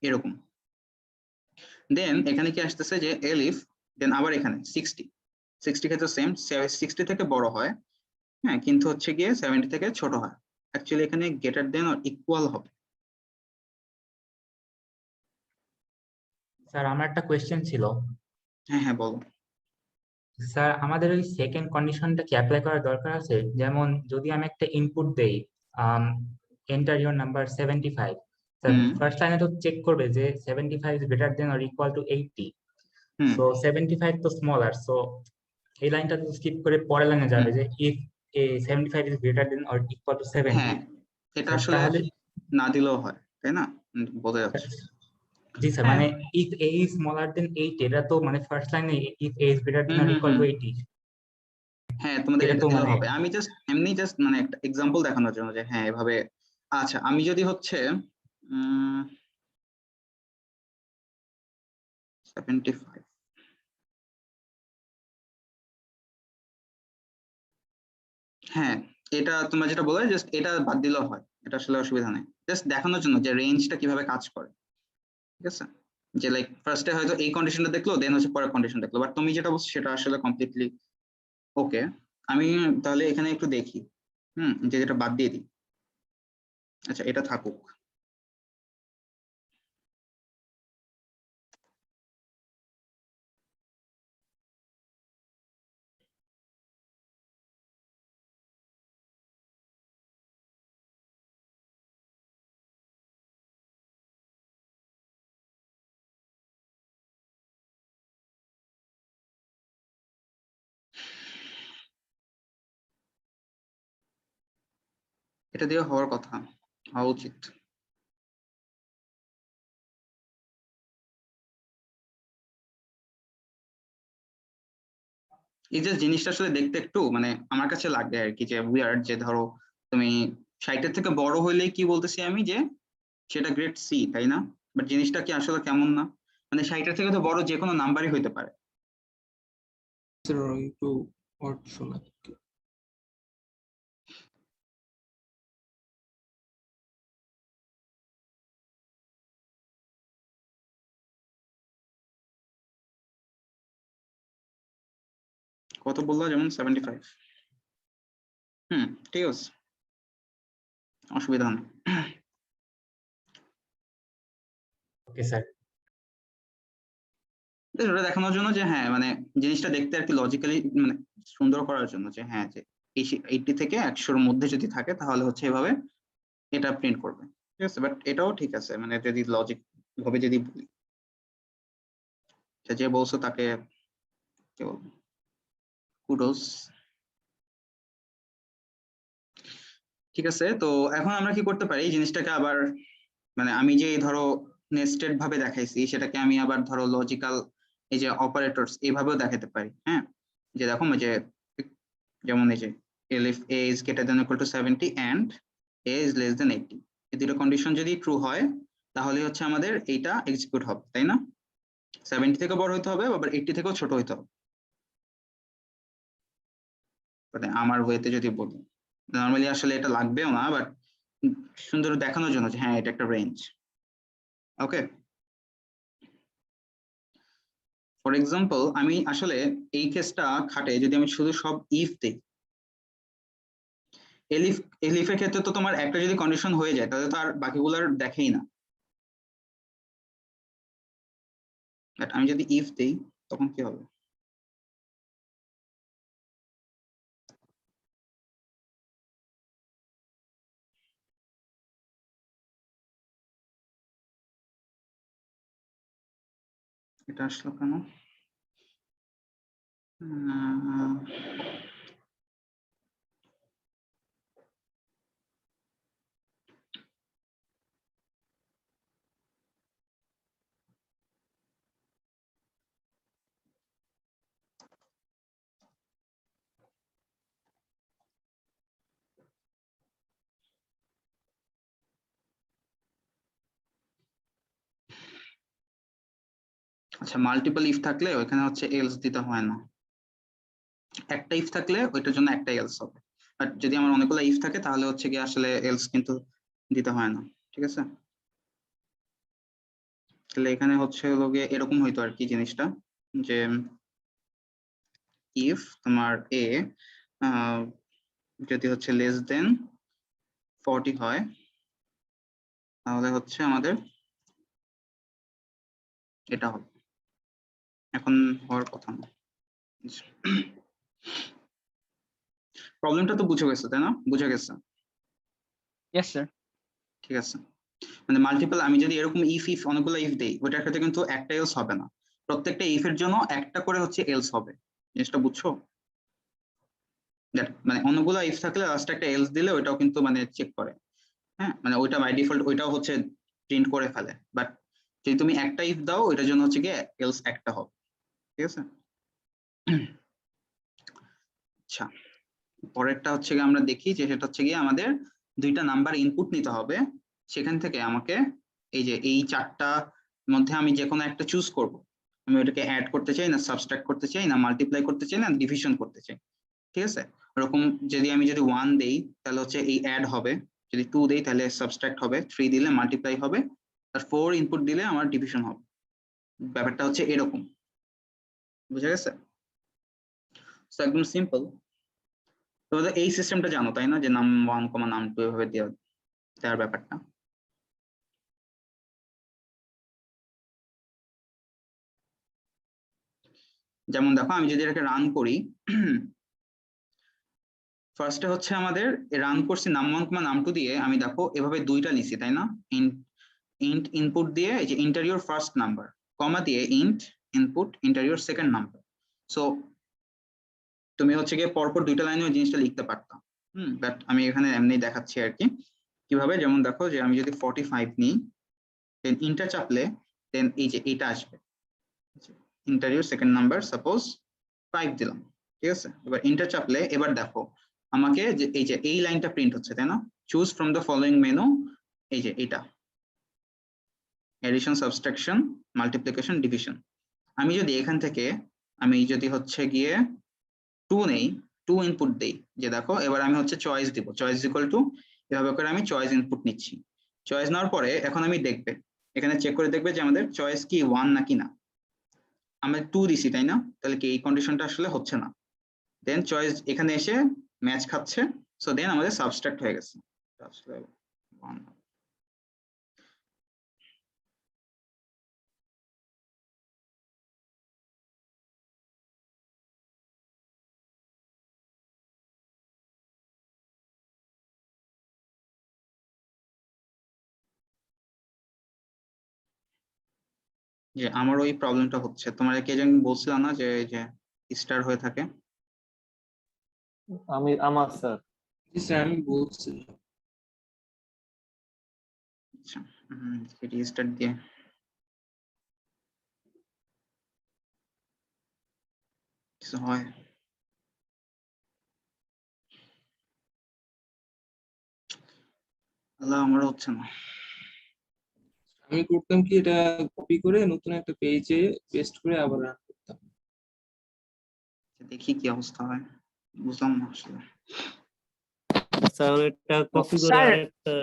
এরকম। দেন এখানে কি আসতেছে যে এলিফ, দেন আবার এখানে 60 ক্ষেত্রে সেম, 60 থেকে বড় হয়, হ্যাঁ কিন্তু হচ্ছে গিয়ে 70 থেকে ছোট হয়। অ্যাকচুয়ালি এখানে গ্রেটার দেন অর ইকুয়াল হবে। স্যার আমার একটা কোয়েশ্চেন ছিল। হ্যাঁ হ্যাঁ বলো। স্যার আমাদের ওই সেকেন্ড কন্ডিশনটা কি অ্যাপ্লাই করার দরকার আছে? যেমন যদি আমি একটা ইনপুট দেই enter your number 75, sir hmm first লাইনে তো চেক করবে যে 75 is greater than or equal to 80, hmm so 75 তো স্মলার, সো এই লাইনটা তো স্কিপ করে পরের লাইনে যাবে হুম। যে if A 75 is greater than or equal to 70। হ্যাঁ, এটা স্যার আসলে তাহলে না দিলেও হয়, তাই না? বোঝা যাচ্ছে। জি স্যার, হ্যাঁ মানে if A is smaller than 80, এটা তো মানে ফার্স্ট লাইনে if A is greater than hmm or hmm equal hmm. To 80, হ্যাঁ, তোমাদের এটা এটা তো দিলেও মানে হবে। আমি জাস্ট এমনি জাস্ট মানে একটা এক্সাম্পল দেখানোর জন্য যে হ্যাঁ এভাবে। আচ্ছা, আমি যদি হচ্ছে 75, হ্যাঁ এটা তোমরা যেটা বলে জাস্ট এটা বাদ দিলেও হয়, এটা আসলে অসুবিধা নেই। জাস্ট দেখানোর জন্য যে রেঞ্জটা কিভাবে কাজ করে, ঠিক আছে? যে লাইক ফার্স্টে হয়তো এই কন্ডিশনটা দেখলো, দেন হচ্ছে পরের কন্ডিশন দেখলো, বাট তুমি যেটা বলছো সেটা আসলে কমপ্লিটলি ওকে। আমি তাহলে এখানে একটু দেখি, যে যেটা বাদ দিয়ে দিই। আচ্ছা, এটা থাকুক। এটা দিয়ে হওয়ার কথা, হওয়া উচিত। এই যে জিনিসটা আসলে দেখতে একটু মানে আমার কাছে লাগে আর কি, যে উইয়ার্ড, যে ধরো তুমি 60-এর থেকে বড় হইলেই কি বলতেছি আমি, যে সেটা গ্রেড সি, তাই না? বাট জিনিসটা কি আসলে কেমন না, মানে 60-এর থেকে তো বড় যে কোনো নাম্বারই হইতে পারে। স্যার একটু অড শোনাচ্ছে। কত বললো, যেমন 75? ঠিক আছে, অসুবিধা নেই। Okay sir. ওটা দেখানোর জন্য যে হ্যাঁ মানে জিনিসটা দেখতে আর কি লজিক্যালি মানে সুন্দর করার জন্য, যে হ্যাঁ যে 80 থেকে 100-র মধ্যে যদি থাকে তাহলে হচ্ছে এভাবে এটা প্রিন্ট করবে, ঠিক আছে? বাট এটাও ঠিক আছে, মানে যদি লজিক ভাবে যদি বলি, যে বলছো তাকে কি বলবো, কুডোস। ঠিক আছে, তো এখন আমরা কি করতে পারি, এই জিনিসটাকে আবার মানে আমি যে ধরো নেস্টেড ভাবে দেখাইছি সেটাকে আমি আবার ধরো লজিক্যাল এই যে অপারেটরস এইভাবেও দেখাতে পারি। হ্যাঁ, যে দেখো যে যেমন এই যে if a is greater than or equal to 70 and a is less than 80, এই দুটো কন্ডিশন যদি ট্রু হয় তাহলে হচ্ছে আমাদের এইটা এক্সিকিউট হবে, তাই না? 70 থেকে বড় হইতে হবে, আবার 80 থেকেও ছোট হইতে হবে, মানে আমার ওয়েতে যদি বলি। নর্মালি আসলে এটা লাগবেও না, বাট সুন্দর দেখানোর জন্য যে হ্যাঁ এটা একটা রেঞ্জ। ওকে, ফর এক্সাম্পল আমি আসলে এই কেসটা খাটে যদি আমি শুধু সব ইফ দিই, এলিফের ক্ষেত্রে তো তোমার একটা যদি কন্ডিশন হয়ে যায় তাহলে তো আর বাকিগুলোর দেখেই না। বাট আমি যদি ইফ দিই তখন কি হবে? এটা আসলো কেন? আচ্ছা, মাল্টিপল ইফ থাকলে ওইখানে হচ্ছে এলস দিতে হয় না, একটা ইফ থাকলে ওইটার জন্য একটা এলস হবে। বাট যদি আমার অনেকগুলো ইফ থাকে তাহলে হচ্ছে কি আসলে এলস কিন্তু দিতে হয় না, ঠিক আছে? তাহলে এখানে হচ্ছে লোকে এরকম হইতো আর কি জিনিসটা, যে ইফ তোমার এ যদি হচ্ছে লেস দেন 40 হয় তাহলে হচ্ছে আমাদের এটা হবে। এখন হওয়ার কথা না, প্রবলেমটা তো বুঝে গেছে তাই না? বুঝে গেছে, ইয়েস স্যার। ঠিক আছে। মানে মাল্টিপল আমি যদি এরকম ইফ অনেকগুলো ইফ দেই, ওইটার ক্ষেত্রে কিন্তু একটা এলস হবে না, প্রত্যেকটা ইফ এর জন্য একটা করে হচ্ছে এলস হবে। জিনিসটা বুঝছো? মানে অনেকগুলো ইফ থাকলে লাস্টে একটা এলস দিলে ওইটাও কিন্তু মানে চেক করে, হ্যাঁ, মানে ওইটা বাই ডিফল্ট ওইটাও হচ্ছে প্রিন্ট করে ফেলে। বাট যদি তুমি একটা ইফ দাও ওইটার জন্য হচ্ছে গিয়ে এলস একটা হবে, ঠিক আছে। আচ্ছা, পরেরটা হচ্ছে গিয়ে আমরা দেখি যে সেটা হচ্ছে গিয়ে আমাদের দুইটা নাম্বার ইনপুট নিতে হবে, সেখান থেকে আমাকে এই যে এই চারটা মধ্যে আমি যে কোনো একটা চুজ করব, আমি ওটাকে অ্যাড করতে চাই না সাবট্রাক্ট করতে চাই না মাল্টিপ্লাই করতে চাই না ডিভিশন করতে চাই, ঠিক আছে। ওরকম যদি আমি 1 দেই তাহলে হচ্ছে এই অ্যাড হবে, যদি 2 দেই তাহলে সাবট্রাক্ট হবে, 3 দিলে মাল্টিপ্লাই হবে, আর 4 ইনপুট দিলে আমার ডিভিশন হবে। ব্যাপারটা হচ্ছে এরকম, বুঝা গেছে? তো একদম সিম্পল। তোমাদের এই সিস্টেমটা জানো তাই না, যে নাম 1, নাম 2 এভাবে দেওয়ার ব্যাপারটা। যেমন দেখো আমি যদি এটাকে রান করি, ফার্স্টে হচ্ছে আমাদের রান করছি নাম 1, নাম 2 দিয়ে, আমি দেখো এভাবে দুইটা লিখি তাই না, ইন্ট ইনপুট দিয়ে এই যে ইন্টারিয়র ফার্স্ট নাম্বার, কমা দিয়ে int input interior second number. So তুমি হচ্ছে গিয়ে পরপর দুইটা লাইনে ওই জিনিসটা লিখতে পারতাম, বাট আমি এখানে এমনি দেখাচ্ছি আর কি কিভাবে। যেমন দেখো যে আমি যদি 45 নিই, দেন ইন্টার চাপলে দেন এই যে এটা আসবে, ইন্টারিয়র সেকেন্ড নাম্বার সাপোজ 5 দিলাম, ঠিক আছে। এবার ইন্টার চাপলে এবার দেখো আমাকে যে এই লাইনটা প্রিন্ট হচ্ছে তাই না, choose from the following menu, এই যে এটা এডিশন সাবট্রাকশন মাল্টিপ্লিকেশন ডিভিশন। আমি যদি এখান থেকে আমি যদি হচ্ছে গিয়ে 2 নেই, 2 ইনপুট দেই, যে দেখো এবার আমি হচ্ছে চয়েস দিব, চয়েস ইকুয়াল টু এভাবে করে আমি চয়েস ইনপুট নিচ্ছি। চয়েস নেওয়ার পরে এখন আমি দেখবে এখানে চেক করে দেখবে যে আমাদের চয়েস কি 1 নাকি না, আমরা 2 দিছি তাই না, তাহলে কি এই কন্ডিশনটা আসলে হচ্ছে না, দেন চয়েস এখানে এসে ম্যাচ খাচ্ছে, সো দেন আমাদের সাবট্রাক্ট হয়ে গেছে আসলে 1। যে আমার ওই প্রবলেমটা হচ্ছে, তোমার কে যেন বলছিল না যে এই যে স্টার হয়ে থাকে। আমার স্যার। জি স্যার, আমি বলছি। আচ্ছা, রিস্টার্ট দিয়ে কিছু হয়। আল্লাহ, আমার হচ্ছে না। আমি করতাম কি, এটা কপি করে নতুন একটা পেজে পেস্ট করে আবার রান করতাম। দেখি কি অবস্থা হয়, বুঝলাম না আসলে। স্যার এটা কপি করে স্যার, আরেকটা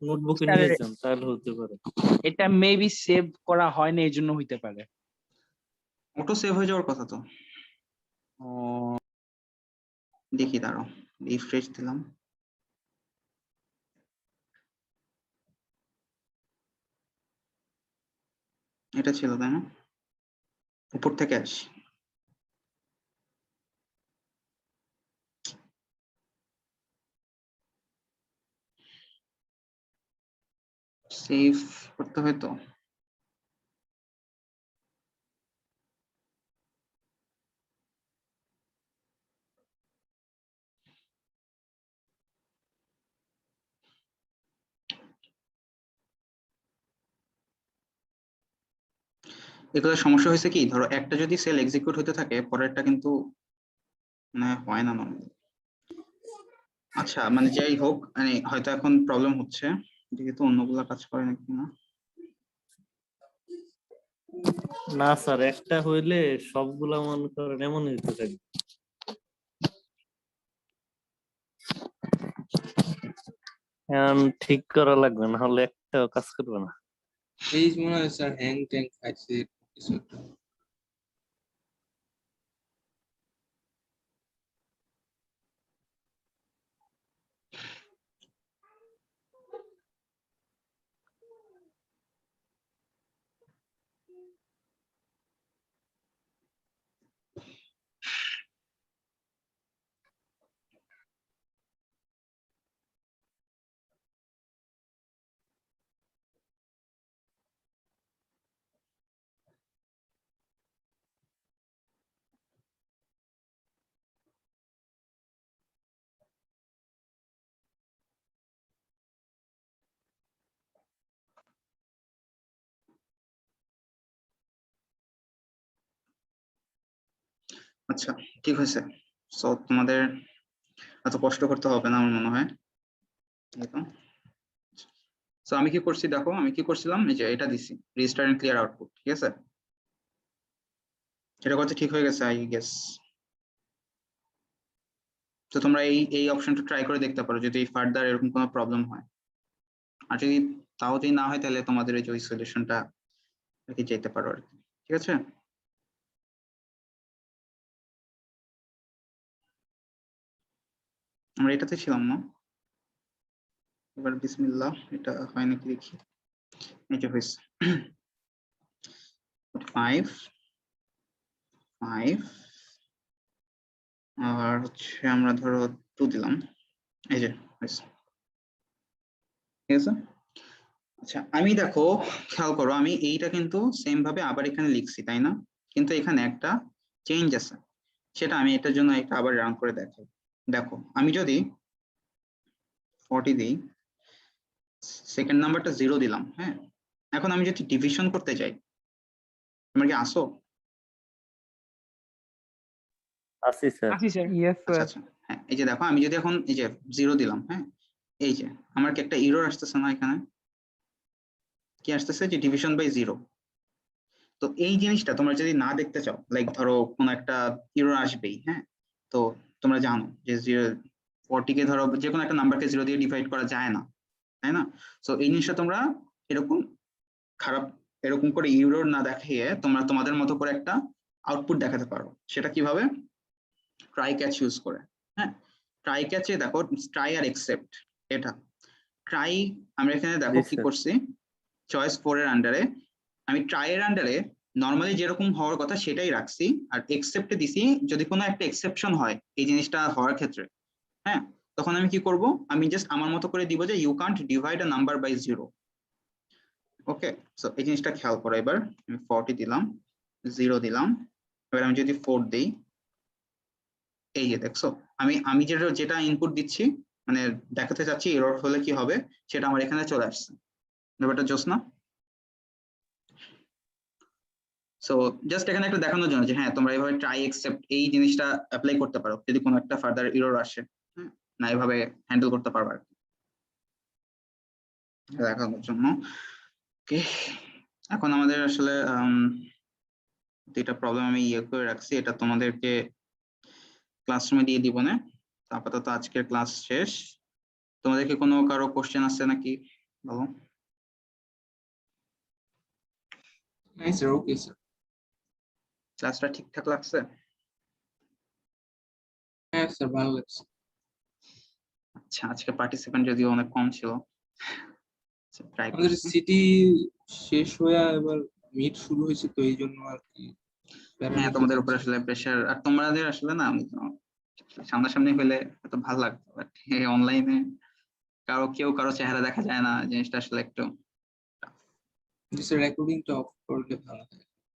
নোটবুকে স্যার, নিয়ে যান তাহলে হতে পারে। এটা মেবি সেভ করা হয় না, এই জন্য হইতে পারে। অটো সেভ হয়ে যাওয়ার কথা তো। দেখি দাঁড়াও, রিফ্রেশ দিলাম। এটা ছিল তাই না, উপর থেকে আসি। সেভ করতে হয় তো। এগুলো সমস্যা হয়েছে কি, ধরো একটা যদি সেল এক্সিকিউট হতে থাকে পরেরটা কিন্তু মানে হয় না নর্মালি। আচ্ছা মানে যাই হোক, মানে হয়তো এখন প্রবলেম হচ্ছে, যেহেতু অন্যগুলা কাজ করে নাকি না। না স্যার, একটা হইলে সবগুলা মনে করেন এমনই হতে থাকবে। এখন ঠিক করা লাগবে, না হলে একটা কাজ করবে না। পেজ মনে হয় স্যার হ্যাং ট্যাং খাইছে কিছু একটা। আচ্ছা ঠিক হয়েছে। সো তোমাদের এত কষ্ট করতে হবে না আমার মনে হয়। সো আমি কি করছি দেখো, আমি কি করছিলাম, এই যে এটা দিছি রেজিস্টার এন্ড ক্লিয়ার আউটপুট, ঠিক আছে? এটা করতে ঠিক হয়ে গেছে আই গেস। তো তোমরা এই অপশনটা ট্রাই করে দেখতে পারো যদি ফার্দার এরকম কোনো প্রবলেম হয়। আর যদি তাও যদি না হয় তাহলে তোমাদের এই যে ওই সলিউশনটা আর কি যেতে পারো আর কি, ঠিক আছে? আমরা এটাতে ছিলাম না, এবার বিসমিল্লাহ, এটা হয় নাকি দেখি। এই যে হয়েছে 5 5 আর হচ্ছে আমরা ধরো 2 দিলাম, এই যে হয়েছে, ঠিক আছে? আচ্ছা আমি দেখো খেয়াল করো, আমি এইটা কিন্তু সেম ভাবে আবার এখানে লিখছি তাই না, কিন্তু এখানে একটা চেঞ্জ আছে, সেটা আমি এটার জন্য একটা আবার রান করে দেখাই। দেখো আমি যদি 40 দিই, সেকেন্ড নাম্বারটা 0 দিলাম, হ্যাঁ, এখন আমি যদি ডিভিশন করতে চাই, তোমরা কি আসো? আছি স্যার। আসি স্যার। ইয়েস আচ্ছা স্যার। আচ্ছা হ্যাঁ, এই যে দেখো আমি যদি এখন এই যে 0 দিলাম, হ্যাঁ, এই যে আমার কি একটা এরর আসতেছে না এখানে, কি আসতেছে যে ডিভিশন বাই 0। তো এই জিনিসটা তোমরা যদি না দেখতে চাও, লাইক ধরো কোনো একটা এরর আসবেই, হ্যাঁ, তো তোমরা জানো যে 40 কে ধরো যে কোনো একটা নাম্বারকে 0 দিয়ে ডিভাইড করা যায় না, তাই না? তো এই জিনিসটা তোমরা এরকম খারাপ এরকম করে এরর না দেখিয়ে তোমরা তোমাদের মতো করে একটা আউটপুট দেখাতে পারো। সেটা কিভাবে? ট্রাই ক্যাচ ইউজ করে, হ্যাঁ। ট্রাই ক্যাচে দেখো ট্রাই আর এক্সেপ্ট, এটা ট্রাই আমরা এখানে দেখো জি, কি স্যার। করছি, চয়েস 4 এর আন্ডারে আমি ট্রাই এর আন্ডারে নর্মালি যেরকম হওয়ার কথা সেটাই রাখছি, আর এক্সেপ্টে দিছি যদি কোনো একটা এক্সেপশন হয় এই জিনিসটা হওয়ার ক্ষেত্রে, হ্যাঁ, তখন আমি কি করব, আমি জাস্ট আমার মতো করে দিব যে you can't divide a number by 0। Okay, so এই জিনিসটা খেয়াল করো। এবার আমি 40 দিলাম, 0 দিলাম, এবার আমি যদি 4 দিই, এই যে দেখছো আমি যেটা ইনপুট দিচ্ছি মানে দেখাতে চাচ্ছি এরর হলে কি হবে সেটা আমার এখানে চলে আসছে। ব্যাপারটা জোস না? সো জাস্ট এখানে একটা দেখানোর জন্য যে হ্যাঁ তোমরা এইভাবে ট্রাই এক্সেপ্ট এই জিনিসটা অ্যাপ্লাই করতে পারো যদি কোনো একটা ফার্দার এরর আসে, হ্যাঁ, না এইভাবে হ্যান্ডেল করতে পারবে আর কি, দেখানোর জন্য। ওকে, এখন আমাদের আসলে দুইটা প্রবলেম আমি ইয়ে করে রাখছি, এটা তোমাদেরকে ক্লাসরুমে দিয়ে দিব না। আপাতত আজকের ক্লাস শেষ। তোমাদেরকে কোনো কারো কোশ্চেন আছে নাকি বলো? নাই স্যার, ওকে স্যার। ক্লাসটা ঠিকঠাক লাগছে? হ্যাঁ স্যার, ভালো লাগছে। আচ্ছা আজকে পার্টিসিপেন্ট যদিও অনেক কম ছিল, ট্রাই আমাদের করছি। সিটি শেষ হয়ে এবার মিট শুরু হয়েছে, তো এই জন্য আর কি হ্যাঁ তোমাদের উপর আসলে প্রেশার, আর তোমাদের আসলে না সামনাসামনি হলে এত ভালো লাগতো, বাট অনলাইনে কেউ কারো চেহারা দেখা যায় না, জিনিসটা আসলে একটু স্যার রেকর্ডিংটা অফ করলে ভালো হয়।